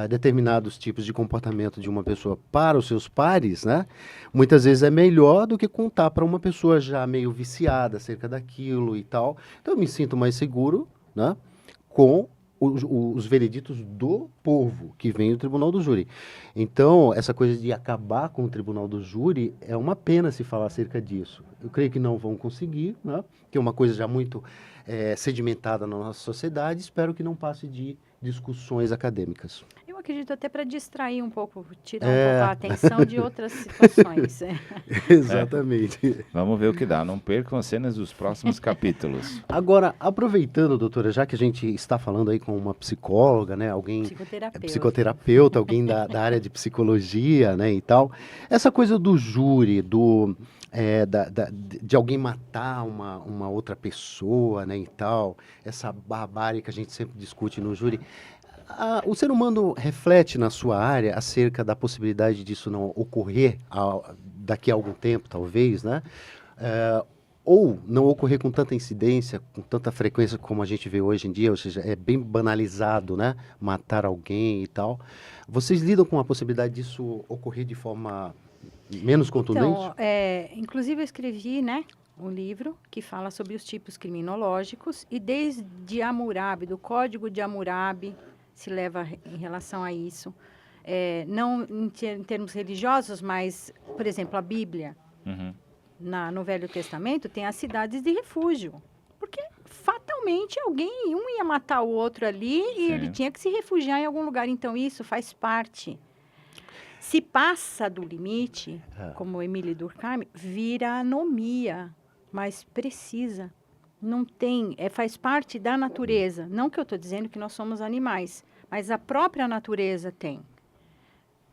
determinados tipos de comportamento de uma pessoa para os seus pares, né, muitas vezes é melhor do que contar para uma pessoa já meio viciada acerca daquilo e tal. Então, eu me sinto mais seguro, né, com os vereditos do povo, que vem do Tribunal do Júri. Então, essa coisa de acabar com o Tribunal do Júri, é uma pena se falar acerca disso. Eu creio que não vão conseguir, né? Que é uma coisa já muito sedimentada na nossa sociedade, espero que não passe de discussões acadêmicas. Eu acredito até para distrair um pouco, tirar um pouco a atenção de outras situações. Exatamente. Vamos ver o que dá. Não percam as cenas dos próximos capítulos. Agora, aproveitando, doutora, já que a gente está falando aí com uma psicóloga, né, alguém psicoterapeuta, alguém da área de psicologia, né, e tal, essa coisa do júri, de alguém matar uma outra pessoa, né, e tal, essa barbárie que a gente sempre discute no júri, o ser humano reflete na sua área acerca da possibilidade disso não ocorrer daqui a algum tempo, talvez, né? Ou não ocorrer com tanta incidência, com tanta frequência como a gente vê hoje em dia, ou seja, é bem banalizado, né? Matar alguém e tal. Vocês lidam com a possibilidade disso ocorrer de forma menos contundente? Então, inclusive eu escrevi, né, um livro que fala sobre os tipos criminológicos e desde Hammurabi, do Código de Hammurabi, se leva em relação a isso. Não em termos religiosos, mas, por exemplo, a Bíblia, no Velho Testamento, tem as cidades de refúgio. Porque, fatalmente, um ia matar o outro ali e ele tinha que se refugiar em algum lugar. Então, isso faz parte. Se passa do limite, É. como o Emílio Durkheim, vira anomia, mas precisa. Não tem, faz parte da natureza. Não que eu estou dizendo que nós somos animais, mas a própria natureza tem.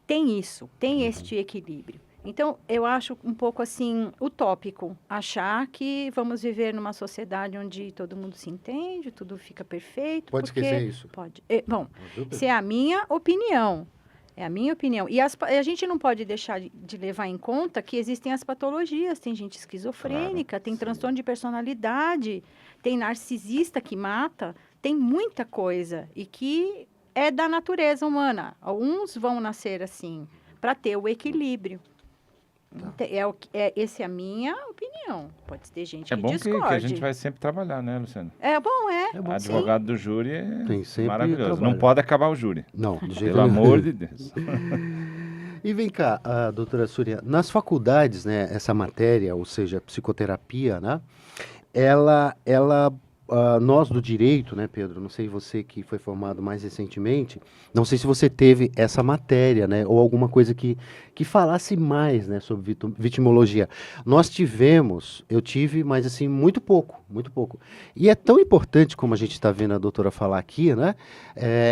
Tem isso, tem este equilíbrio. Então, eu acho um pouco assim, utópico, achar que vamos viver numa sociedade onde todo mundo se entende, tudo fica perfeito. Pode porque esquecer isso. Pode. Bom, isso é a minha opinião. É a minha opinião. E a gente não pode deixar de levar em conta que existem as patologias. Tem gente esquizofrênica, tem transtorno de personalidade, tem narcisista que mata, tem muita coisa. E que é da natureza humana. Alguns vão nascer assim, para ter o equilíbrio. Essa é a minha opinião. Pode ter gente É que bom que discorde. a gente vai sempre trabalhar, né, Luciano? É bom, é. É bom. Advogado do júri é Tem sempre maravilhoso. trabalho. Não pode acabar o júri. Não, de jeito Pelo nenhum. amor de Deus. E vem cá, doutora Surya, nas faculdades, né, essa matéria, ou seja, psicoterapia, né, nós do direito, né, Pedro, não sei você que foi formado mais recentemente, não sei se você teve essa matéria, né, ou alguma coisa que falasse mais, né, sobre vitimologia. Nós tivemos, eu tive, mas assim, muito pouco, muito pouco. E é tão importante, como a gente está vendo a doutora falar aqui, né,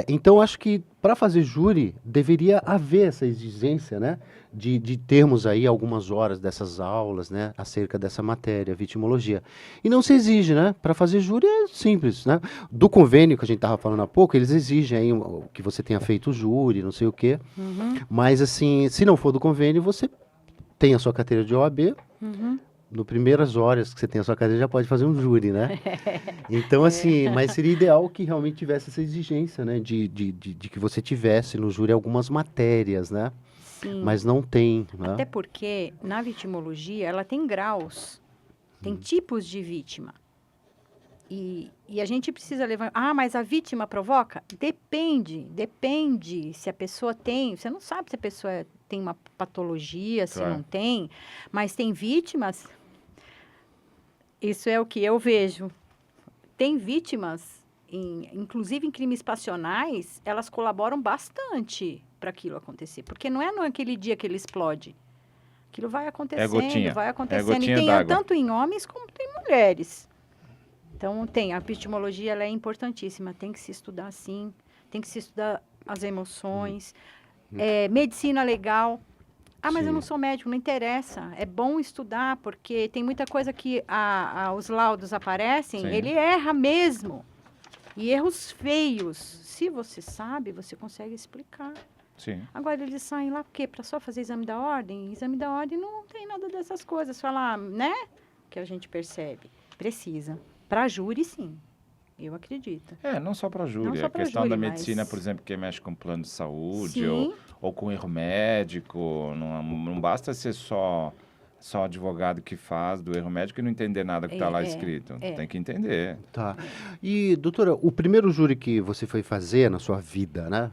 então acho que para fazer júri deveria haver essa exigência, né, de termos aí algumas horas dessas aulas, né, acerca dessa matéria, vitimologia. E não se exige, né? Para fazer júri é simples, né? Do convênio que a gente estava falando há pouco, eles exigem aí que você tenha feito o júri, não sei o quê. Uhum, Mas assim, se não for do convênio, você tem a sua carteira de OAB. uhum. No primeiras horas que você tem a sua carteira, já pode fazer um júri, né? Então, assim, mas seria ideal que realmente tivesse essa exigência, né? De que você tivesse no júri algumas matérias, né? Sim. Mas não tem, né? Até porque na vitimologia ela tem graus, tem tipos de vítima. E a gente precisa levar. Ah, mas a vítima provoca? Depende se a pessoa tem. Você não sabe se a pessoa tem uma patologia, se Claro. não tem. Mas tem vítimas. Isso é o que eu vejo. Tem vítimas, inclusive em crimes passionais, elas colaboram bastante para aquilo acontecer. Porque não é naquele dia que ele explode. Aquilo vai acontecendo, gotinha. vai É acontecendo. gotinha E tem d'água. tanto em homens como tem mulheres. Então, a epistemologia ela é importantíssima. Tem que se estudar, sim. Tem que se estudar as emoções. Medicina legal. Ah, mas eu não Sim. sou médico, não interessa. É bom estudar, porque tem muita coisa que os laudos aparecem, Sim. ele erra mesmo. E erros feios. Se você sabe, você consegue explicar. Sim. Agora, eles saem lá, por quê? Para só fazer exame da ordem? Exame da ordem não tem nada dessas coisas. Falar, né? Que a gente percebe. Precisa. Para júri, sim. Eu acredito. Não só para júri. Não só A pra questão júri, da mas- medicina, por exemplo, que mexe com plano de saúde Sim. ou com erro médico. Não basta ser só advogado que faz do erro médico e não entender nada que está lá escrito. Tem que entender. Tá. E, doutora, o primeiro júri que você foi fazer na sua vida, né?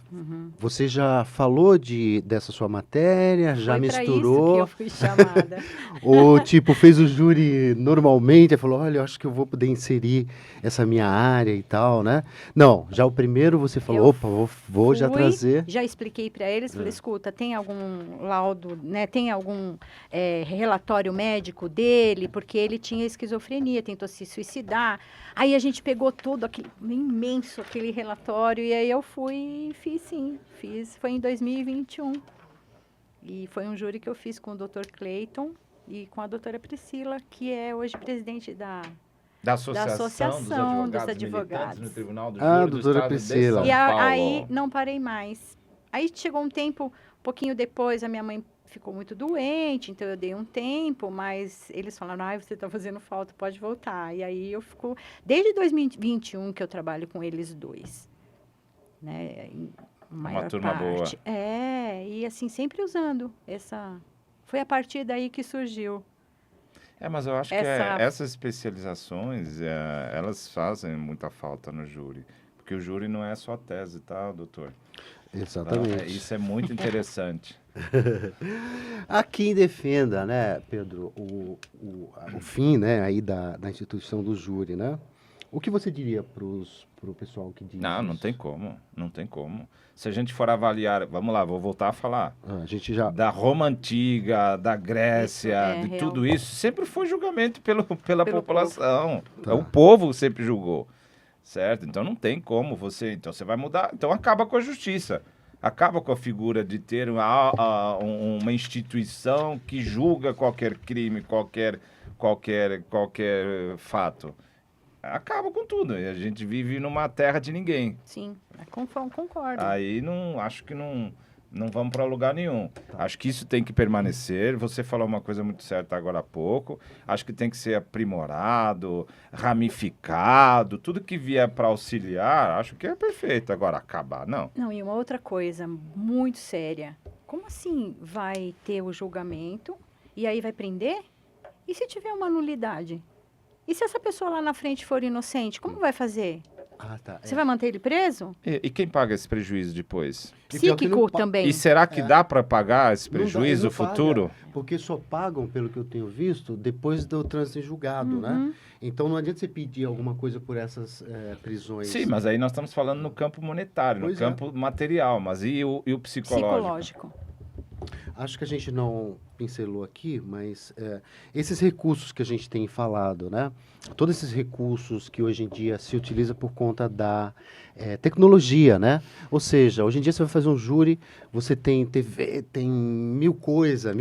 Você já falou dessa sua matéria, já Foi pra misturou? isso que eu fui chamada. Ou, tipo, fez o júri normalmente e falou, olha, eu acho que eu vou poder inserir essa minha área e tal, né? Não, já o primeiro você falou, Eu opa, vou já Fui, trazer. Já expliquei para eles, falei, escuta, tem algum laudo, né? Tem algum relatório médico dele, porque ele tinha esquizofrenia, tentou se suicidar. Aí a gente pegou todo aquele imenso aquele relatório e aí eu fui e fiz, sim. Foi em 2021. E foi um júri que eu fiz com o Dr. Clayton e com a doutora Priscila, que é hoje presidente da Associação dos Advogados. no Tribunal do Ah, Júri do doutora Estado Priscila. de São E Paulo. aí não parei mais. Aí chegou um tempo, um pouquinho depois, a minha mãe ficou muito doente, então eu dei um tempo, mas eles falaram, você está fazendo falta, pode voltar. E aí eu fico, desde 2021 que eu trabalho com eles dois, né, em maior turma parte. E assim, sempre usando essa... Foi a partir daí que surgiu. Mas eu acho que essas especializações, elas fazem muita falta no júri. Porque o júri não é só tese, tá, doutor? Exatamente. Isso é muito interessante. Há quem defenda, né, Pedro, o fim, né, aí da instituição do júri, né? O que você diria para o pessoal que diz Não isso? tem como, não tem como. Se a gente for avaliar, vamos lá, vou voltar a falar. A gente já... Da Roma Antiga, da Grécia, Isso é de real. tudo isso, sempre foi julgamento pela Pelo população. Tá. O povo sempre julgou, certo? Então não tem como então você vai mudar, então acaba com a justiça. Acaba com a figura de ter uma instituição que julga qualquer crime, qualquer fato. Acaba com tudo. E a gente vive numa terra de ninguém. Sim, concordo. Aí acho que não vamos para lugar nenhum. Acho que isso tem que permanecer. Você falou uma coisa muito certa agora há pouco. Acho que tem que ser aprimorado, ramificado, tudo que vier para auxiliar, acho que é perfeito. Agora, acabar, não. Não, e uma outra coisa muito séria. Como assim vai ter o julgamento e aí vai prender? E se tiver uma nulidade? E se essa pessoa lá na frente for inocente, como vai fazer? Ah, tá. Você vai manter ele preso? E quem paga esse prejuízo depois? E pior que não Psíquico pa- também. E será que dá para pagar esse Não dá, prejuízo não paga, futuro? porque só pagam, pelo que eu tenho visto, depois do trânsito em julgado, né? Uhum. Então não adianta você pedir alguma coisa por essas prisões. Sim, mas aí nós estamos falando no campo monetário, no Pois é. campo material. Mas e o psicológico? Psicológico. Acho que a gente não pincelou aqui, mas esses recursos que a gente tem falado, né? Todos esses recursos que hoje em dia se utiliza por conta da tecnologia, né? Ou seja, hoje em dia você vai fazer um júri, você tem TV, tem mil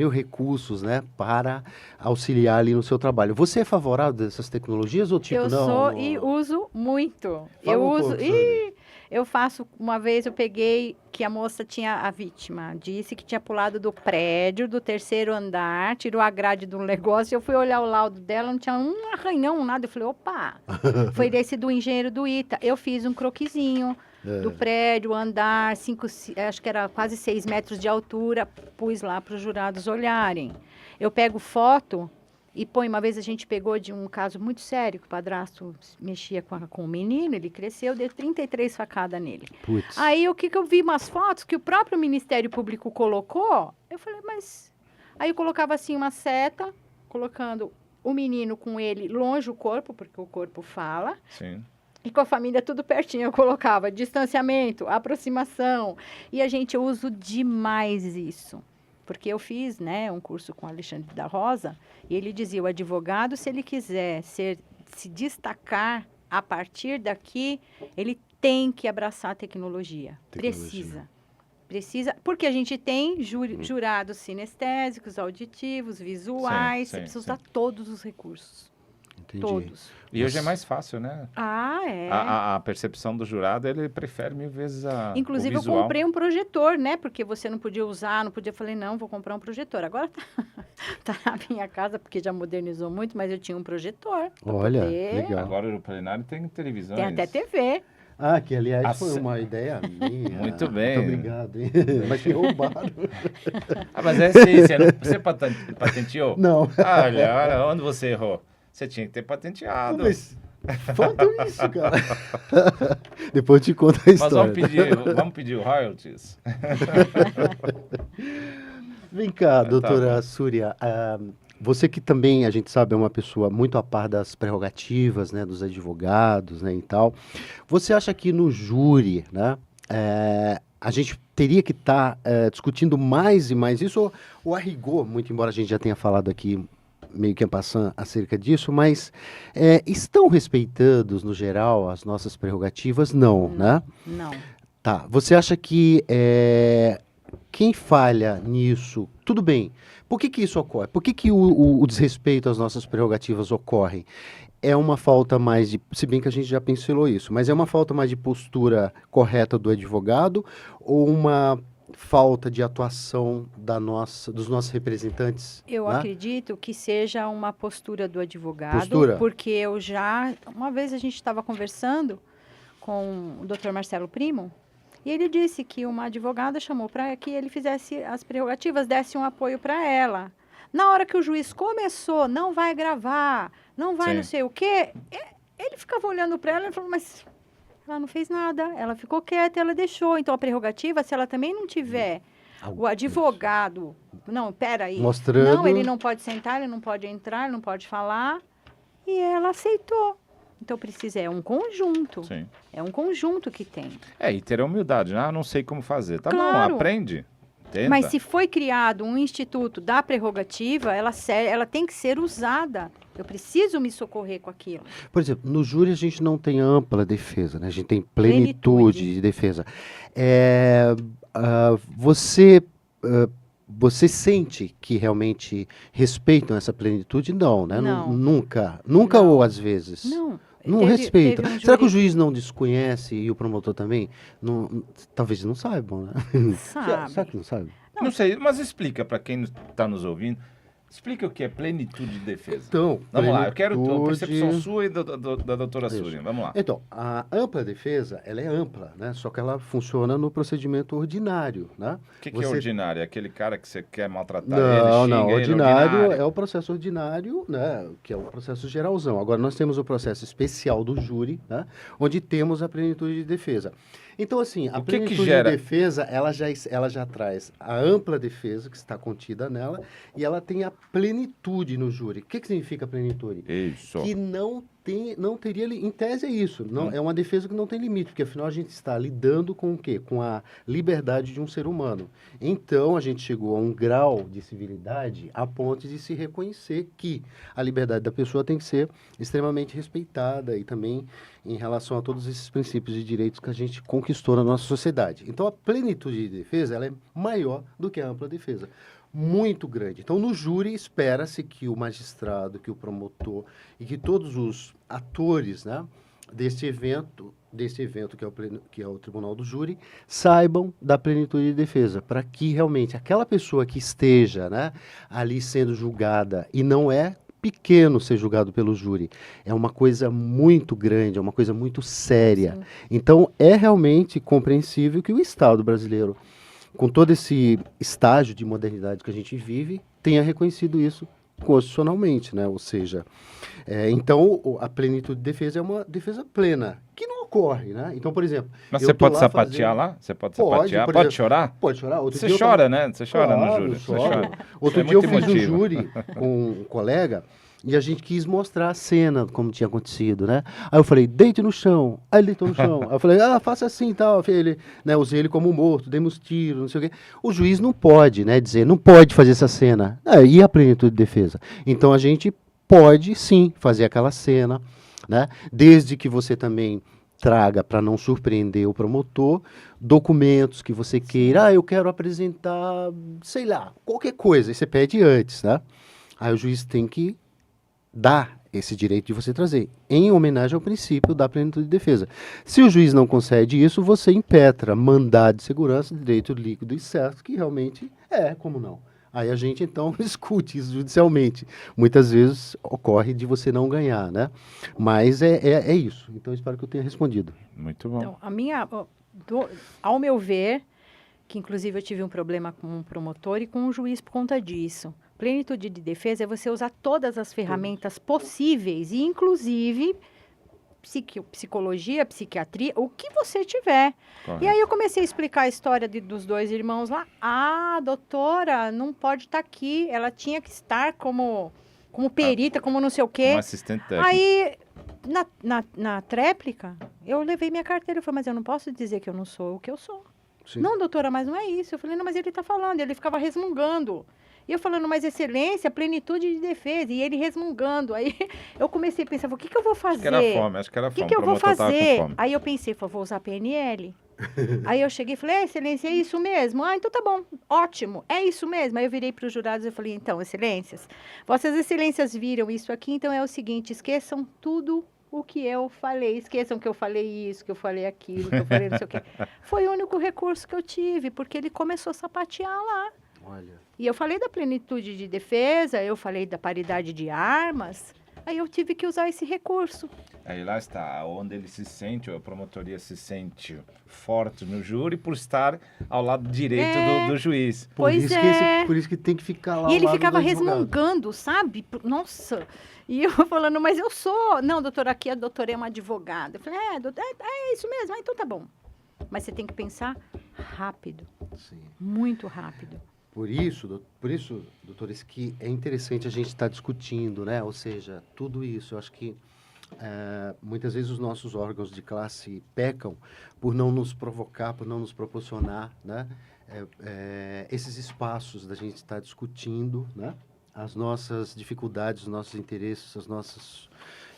recursos, né? Para auxiliar ali no seu trabalho. Você é favorável dessas tecnologias ou tipo, Eu não? sou não- e uso muito. Fala Eu um uso. pouco, Ih, eu faço. Uma vez eu peguei que a moça tinha, a vítima, disse que tinha pulado do prédio, do terceiro andar, tirou a grade do negócio. Eu fui olhar o laudo dela, não tinha um arranhão, nada. Eu falei, opa, foi desse do engenheiro do ITA. Eu fiz um croquisinho do prédio, andar, acho que era quase 6 metros de altura, pus lá para os jurados olharem. Eu pego foto. E põe, uma vez a gente pegou de um caso muito sério, que o padrasto mexia com o menino, ele cresceu, deu 33 facadas nele. Putz. Aí o que eu vi umas fotos que o próprio Ministério Público colocou, eu falei, mas... Aí eu colocava assim uma seta, colocando o menino com ele longe o corpo, porque o corpo fala, Sim. e com a família tudo pertinho. Eu colocava distanciamento, aproximação, e eu uso demais isso. Porque eu fiz, né, um curso com o Alexandre da Rosa, e ele dizia, o advogado, se ele quiser se destacar a partir daqui, ele tem que abraçar a tecnologia. Precisa, porque a gente tem jurados sinestésicos, auditivos, visuais, Sim, você precisa sim. usar todos os recursos. Entendi. Todos. E hoje é mais fácil, né? Ah, é. A percepção do jurado, ele prefere 1000 vezes Inclusive, o eu visual. comprei um projetor, né? Porque você não podia usar, não podia. Falei, não, vou comprar um projetor. Agora tá na minha casa, porque já modernizou muito, mas eu tinha um projetor. pra Olha, poder- legal. Agora o plenário tem televisões. Tem até TV. Ah, que aliás foi Nossa. uma ideia minha. Muito bem. Muito obrigado, hein? Mas me roubaram. mas é sim, você patenteou? Não. Olha, onde você errou? Você tinha que ter patenteado. Mas falta isso, cara. Depois eu te conto a Mas história. vamos pedir o royalties? Vem cá, Tá doutora bom. Súria. Você que também, a gente sabe, é uma pessoa muito a par das prerrogativas, né, dos advogados, né, e tal. Você acha que no júri, né, a gente teria que estar discutindo mais e mais isso, ou a rigor, muito embora a gente já tenha falado aqui meio que passando acerca disso, mas estão respeitados, no geral, as nossas prerrogativas? Não, né? Não. Tá. Você acha que quem falha nisso, tudo bem. Por que isso ocorre? Por que o desrespeito às nossas prerrogativas ocorre? É uma falta mais de, se bem que a gente já pincelou isso, mas é uma falta mais de postura correta do advogado ou uma falta de atuação dos nossos representantes? Eu né? acredito que seja uma postura do advogado, Postura? porque uma vez a gente estava conversando com o Dr. Marcelo Primo, e ele disse que uma advogada chamou para que ele fizesse as prerrogativas, desse um apoio para ela. Na hora que o juiz começou, não vai gravar, não vai Sim. não sei o quê, ele ficava olhando para ela e falou, mas ela não fez nada, ela ficou quieta, ela deixou. Então, a prerrogativa, se ela também não tiver o advogado, não, peraí, Mostrando. não, ele não pode sentar, ele não pode entrar, ele não pode falar, e ela aceitou. Então precisa, é um conjunto. Sim. É um conjunto que tem. E ter a humildade, né? Não sei como fazer. Tá Claro. bom, aprende. Tenta. Mas se foi criado um instituto da prerrogativa, ela tem que ser usada. Eu preciso me socorrer com aquilo. Por exemplo, no júri a gente não tem ampla defesa, né? A gente tem plenitude de defesa. Você sente que realmente respeitam essa plenitude? Não, né? Não. Nunca Não. ou às vezes. Não. Não respeita. Teve um Será que o júri- juiz não desconhece e o promotor também? Talvez não saibam, né? Sabe. Será que não sabe? Não sei, mas explica para quem está nos ouvindo. Explica o que é plenitude de defesa. Então, Vamos lá, eu quero a plenitude- percepção sua e da doutora Isso. Súria. Vamos lá. Então, a ampla defesa, ela é ampla, né? Só que ela funciona no procedimento ordinário, né? O que é ordinário? É aquele cara que você quer maltratar Não, ele, xinga não. ele, Ordinário é o processo ordinário, né? Que é o processo geralzão. Agora, nós temos o processo especial do júri, né? Onde temos a plenitude de defesa. Então, assim, a O que plenitude gera? de defesa, ela já traz a ampla defesa que está contida nela e ela tem a plenitude no júri. O que significa plenitude? Isso. Que não teria, em tese é isso, é uma defesa que não tem limite, porque afinal a gente está lidando com o quê? Com a liberdade de um ser humano. Então a gente chegou a um grau de civilidade a ponto de se reconhecer que a liberdade da pessoa tem que ser extremamente respeitada e também em relação a todos esses princípios e direitos que a gente conquistou na nossa sociedade. Então a plenitude de defesa ela é maior do que a ampla defesa. Muito grande. Então, no júri, espera-se que o magistrado, que o promotor e que todos os atores, né, desse evento que é o Tribunal do Júri, saibam da plenitude de defesa, para que realmente aquela pessoa que esteja, né, ali sendo julgada, e não é pequeno ser julgado pelo júri, é uma coisa muito grande, é uma coisa muito séria. Sim. Então, é realmente compreensível que o Estado brasileiro, com todo esse estágio de modernidade que a gente vive, tenha reconhecido isso constitucionalmente, né? Ou seja, então a plenitude de defesa é uma defesa plena, que não ocorre, né? Então, por exemplo... Mas eu você tô pode lá sapatear fazendo- lá? Você pode Pode, sapatear? por Pode exemplo. chorar? Pode chorar. Outro Você dia eu chora, tava- né? Você chora no Claro, júri. Você choro. chora. Outro É dia eu muito fiz um emotivo. júri com um colega e a gente quis mostrar a cena, como tinha acontecido, né? Aí eu falei, deite no chão. Aí ele deitou no chão. Aí eu falei, faça assim e tal. Ele, né, usei ele como morto, demos tiro, não sei o quê. O juiz não pode, né, dizer, não pode fazer essa cena. E a plenitude de defesa? Então a gente pode, sim, fazer aquela cena, né? Desde que você também traga, para não surpreender o promotor, documentos que você queira. Eu quero apresentar, sei lá, qualquer coisa. E você pede antes, né? Aí o juiz tem que dar esse direito de você trazer, em homenagem ao princípio da plenitude de defesa. Se o juiz não concede isso, você impetra mandado de segurança, direito líquido e certo, que realmente como não. Aí a gente, então, discute isso judicialmente. Muitas vezes ocorre de você não ganhar, né? Mas é isso. Então, espero que eu tenha respondido. Muito bom. Então, ao meu ver, que inclusive eu tive um problema com um promotor e com um juiz por conta disso. Plenitude de defesa é você usar todas as ferramentas possíveis, e inclusive psicologia, psiquiatria, o que você tiver. Correto. E aí eu comecei a explicar a história dos dois irmãos lá. A doutora não pode estar aqui, ela tinha que estar como perita, como não sei o quê. Um assistente técnico. Aí, na tréplica, eu levei minha carteira e falei, mas eu não posso dizer que eu não sou o que eu sou. Sim. Não, doutora, mas não é isso. Eu falei, não, mas ele está falando. Ele ficava resmungando. E eu falando, mas excelência, plenitude de defesa. E ele resmungando. Aí eu comecei a pensar, o que eu vou fazer? Acho que era fome, acho que era O fome. que eu vou O promotor tava com fazer? fome. Aí eu pensei, vou usar PNL. Aí eu cheguei e falei, excelência, é isso mesmo? Ah, então tá bom, ótimo, é isso mesmo. Aí eu virei para os jurados e falei, então, excelências, vossas excelências viram isso aqui, então é o seguinte, esqueçam tudo o que eu falei, esqueçam que eu falei isso, que eu falei aquilo, que eu falei não sei o quê. Foi o único recurso que eu tive, porque ele começou a sapatear lá. Olha. E eu falei da plenitude de defesa, eu falei da paridade de armas, aí eu tive que usar esse recurso. Aí lá está, onde ele se sente, a promotoria se sente forte no júri por estar ao lado direito do juiz. Pois isso é. Por isso que tem que ficar lá E ao ele lado ficava do advogado. resmungando, sabe? Nossa. E eu falando, mas eu sou. Não, doutora, aqui a doutora é uma advogada. Eu falei, doutora, é isso mesmo. Então tá bom. Mas você tem que pensar rápido. Sim. Muito rápido. Por isso, doutores, que é interessante a gente estar discutindo, né? Ou seja, tudo isso. Eu acho que muitas vezes os nossos órgãos de classe pecam por não nos provocar, por não nos proporcionar, né, esses espaços da gente estar discutindo, né, as nossas dificuldades, os nossos interesses,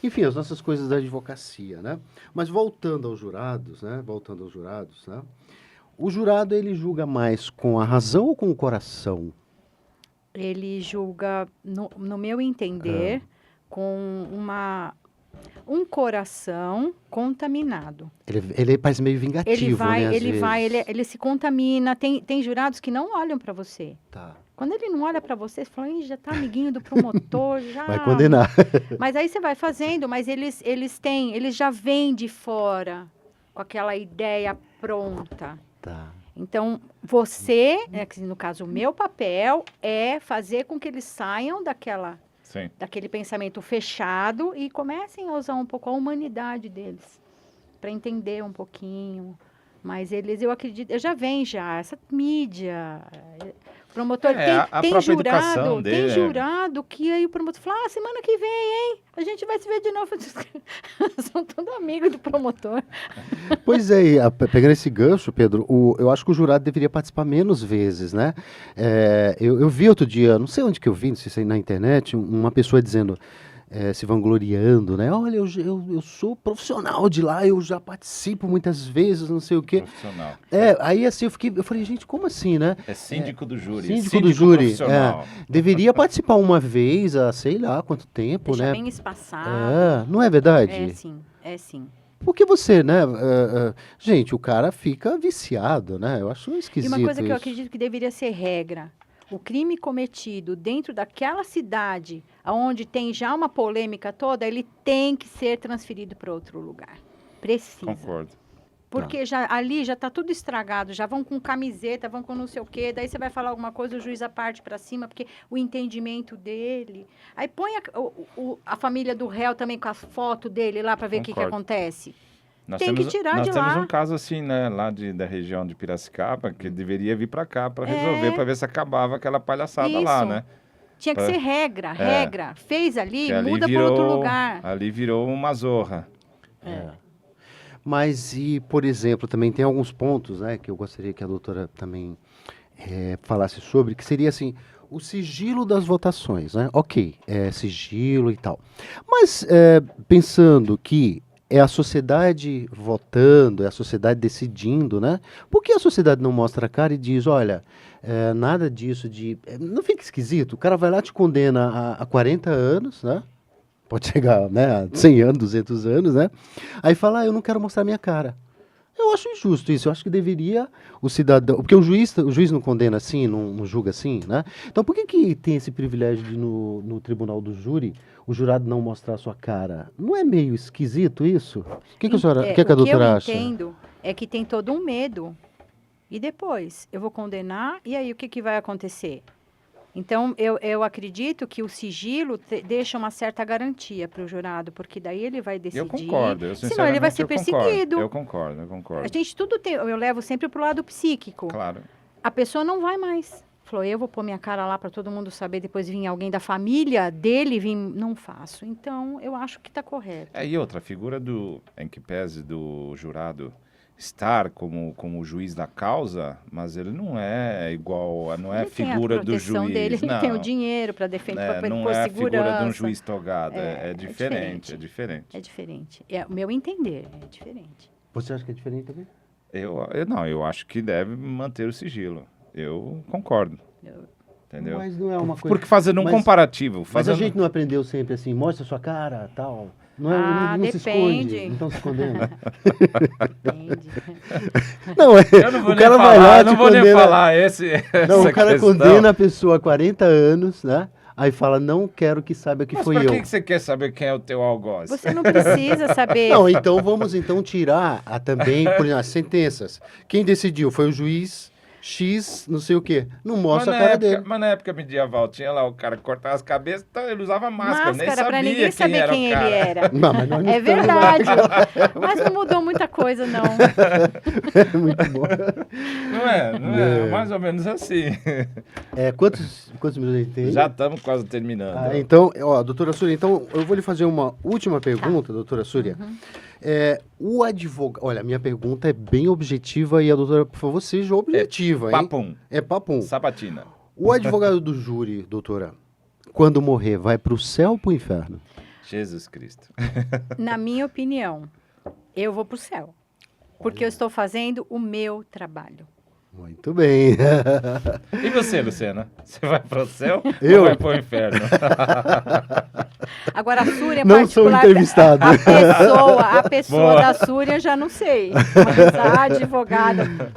enfim, as nossas coisas da advocacia, né? Mas voltando aos jurados, né, o jurado ele julga mais com a razão ou com o coração? Ele julga, no meu entender, com um coração contaminado. Ele parece meio vingativo, né? Às vezes. Ele se contamina. Tem jurados que não olham para você. Tá. Quando ele não olha para você, você fala, "Ih, já tá amiguinho do promotor, já." Vai condenar. Mas aí você vai fazendo, mas eles já vêm de fora com aquela ideia pronta. Tá. Então, você, no caso, o meu papel é fazer com que eles saiam daquele pensamento fechado e comecem a usar um pouco a humanidade deles, para entender um pouquinho. Mas eu acredito, essa mídia, promotor, tem jurado que aí o promotor fala, semana que vem, hein? A gente vai se ver de novo. São todos amigos do promotor. Pois é, pegando esse gancho, Pedro, eu acho que o jurado deveria participar menos vezes, né? Eu vi outro dia, não sei onde que eu vi, não sei se é na internet, uma pessoa dizendo, se vangloriando, né? Olha, eu sou profissional de lá, eu já participo muitas vezes, não sei o quê. Profissional. Aí assim, eu falei, gente, como assim, né? É síndico do júri. Síndico do júri. Profissional. Deveria participar uma vez, há sei lá quanto tempo, Deixa né? bem espaçado. Não é verdade? É sim. Porque você, né? Gente, o cara fica viciado, né? Eu acho esquisito. E uma coisa que eu isso. acredito que deveria ser regra. O crime cometido dentro daquela cidade, onde tem já uma polêmica toda, ele tem que ser transferido para outro lugar. Precisa. Concordo. Porque ali já está tudo estragado, já vão com camiseta, vão com não sei o quê, daí você vai falar alguma coisa, o juiz parte para cima, porque o entendimento dele... Aí põe a família do réu também com a foto dele lá para ver o que acontece. Tem que tirar de lá. Nós temos um caso assim, né, lá da região de Piracicaba, que deveria vir para cá para resolver, para ver se acabava aquela palhaçada lá, né? Tinha que ser regra. Fez ali, muda para outro lugar. Ali virou uma zorra. Mas, por exemplo, também tem alguns pontos, né, que eu gostaria que a doutora também falasse sobre, que seria assim, o sigilo das votações, né? Ok, sigilo e tal. Mas, pensando que é a sociedade votando, é a sociedade decidindo, né? Por que a sociedade não mostra a cara e diz, olha, nada disso de... Não fica esquisito? O cara vai lá e te condena a 40 anos, né? Pode chegar, né, a 100 anos, 200 anos, né? Aí fala, eu não quero mostrar minha cara. Eu acho injusto isso. Eu acho que deveria o cidadão... Porque o juiz não condena assim, não julga assim, né? Então, por que tem esse privilégio de, no tribunal do júri, o jurado não mostrar a sua cara? Não é meio esquisito isso? O que a doutora acha? O que eu entendo é que tem todo um medo. E depois, eu vou condenar, e aí o que vai acontecer? Então, eu acredito que o sigilo deixa uma certa garantia para o jurado, porque daí ele vai decidir. Eu concordo. Senão ele vai ser perseguido. Eu concordo. A gente eu levo sempre para o lado psíquico. Claro. A pessoa não vai mais. Falou, eu vou pôr minha cara lá para todo mundo saber, depois vir alguém da família dele, não faço. Então, eu acho que está correto. E outra, a figura em que pese do jurado estar como juiz da causa, mas ele não é igual, não é a figura do juiz. Dele, não. Ele tem o dinheiro para defender, para não pôr é segurança. A figura de um juiz togado, é diferente. É diferente. É o meu entender, é diferente. Você acha que é diferente também? Eu acho que deve manter o sigilo. Eu concordo. Entendeu? Mas não é uma coisa... Porque fazendo um comparativo... Mas a gente não aprendeu sempre assim, mostra a sua cara, tal... Não depende. Se esconde, não se escondendo. Depende. Não, o cara vai lá, não vou nem falar essa o cara questão. Condena a pessoa há 40 anos, né? Aí fala, não quero que saiba que foi eu. Mas por que você quer saber quem é o teu algoz? Você não precisa saber. Não, então vamos tirar também, por exemplo, as sentenças. Quem decidiu foi o juiz. X, não sei o quê. Não mostra a cara dele. Mas na época medieval tinha lá o cara que cortava as cabeças, então ele usava máscara, nem sabia pra ninguém saber quem ele era. Não, mas nós não É estamos verdade. Mas não mudou muita coisa, não. lá. Muito bom. Não é? Mais ou menos assim. Quantos minutos a gente tem? Já estamos quase terminando. Então, doutora Súria, então eu vou lhe fazer uma última pergunta, doutora Súria. O advogado... Olha, a minha pergunta é bem objetiva e a doutora, por favor, seja objetiva, hein? Papum. É papum. Sabatina. O advogado do júri, doutora, quando morrer, vai para o céu ou para o inferno? Jesus Cristo. Na minha opinião, eu vou pro céu. Porque eu estou fazendo o meu trabalho. Muito bem. E você, Luciana? Você vai para o céu Eu? ou vai para o inferno? Agora, a Súria Não sou particular... entrevistado. A pessoa da Súria já não sei. Mas a advogada,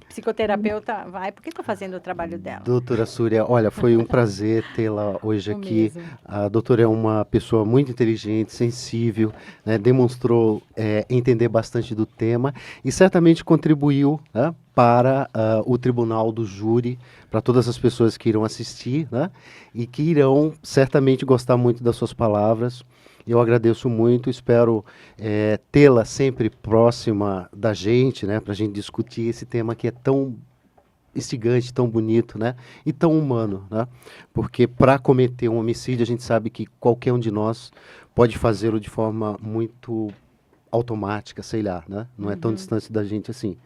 psicoterapeuta vai, porque estou fazendo o trabalho dela. Doutora Súria, olha, foi um prazer tê-la hoje O aqui. mesmo. A doutora é uma pessoa muito inteligente, sensível, né, demonstrou entender bastante do tema e certamente contribuiu, né, para o tribunal do júri, para todas as pessoas que irão assistir, né, e que irão certamente gostar muito das suas palavras. Eu agradeço muito, espero tê-la sempre próxima da gente, né, para a gente discutir esse tema que é tão instigante, tão bonito, né, e tão humano, né, porque para cometer um homicídio a gente sabe que qualquer um de nós pode fazê-lo de forma muito automática, sei lá, né, não é tão distante da gente assim.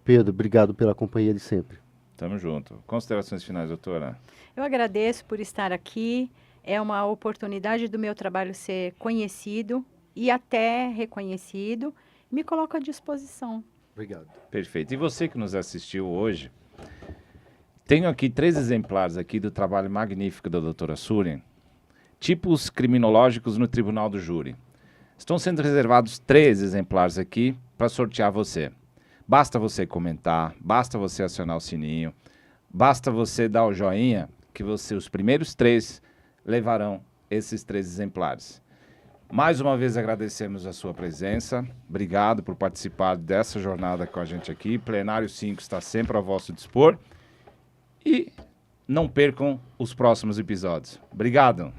Pedro, obrigado pela companhia de sempre. Tamo junto. Considerações finais, doutora? Eu agradeço por estar aqui. É uma oportunidade do meu trabalho ser conhecido e até reconhecido. Me coloco à disposição. Obrigado. Perfeito. E você que nos assistiu hoje, tenho aqui 3 exemplares aqui do trabalho magnífico da doutora Súria. Tipos criminológicos no Tribunal do Júri. Estão sendo reservados 3 exemplares aqui para sortear você. Basta você comentar, basta você acionar o sininho, basta você dar o joinha, que os primeiros 3 levarão esses 3 exemplares. Mais uma vez agradecemos a sua presença, obrigado por participar dessa jornada com a gente aqui. Plenário 5 está sempre ao vosso dispor e não percam os próximos episódios. Obrigado!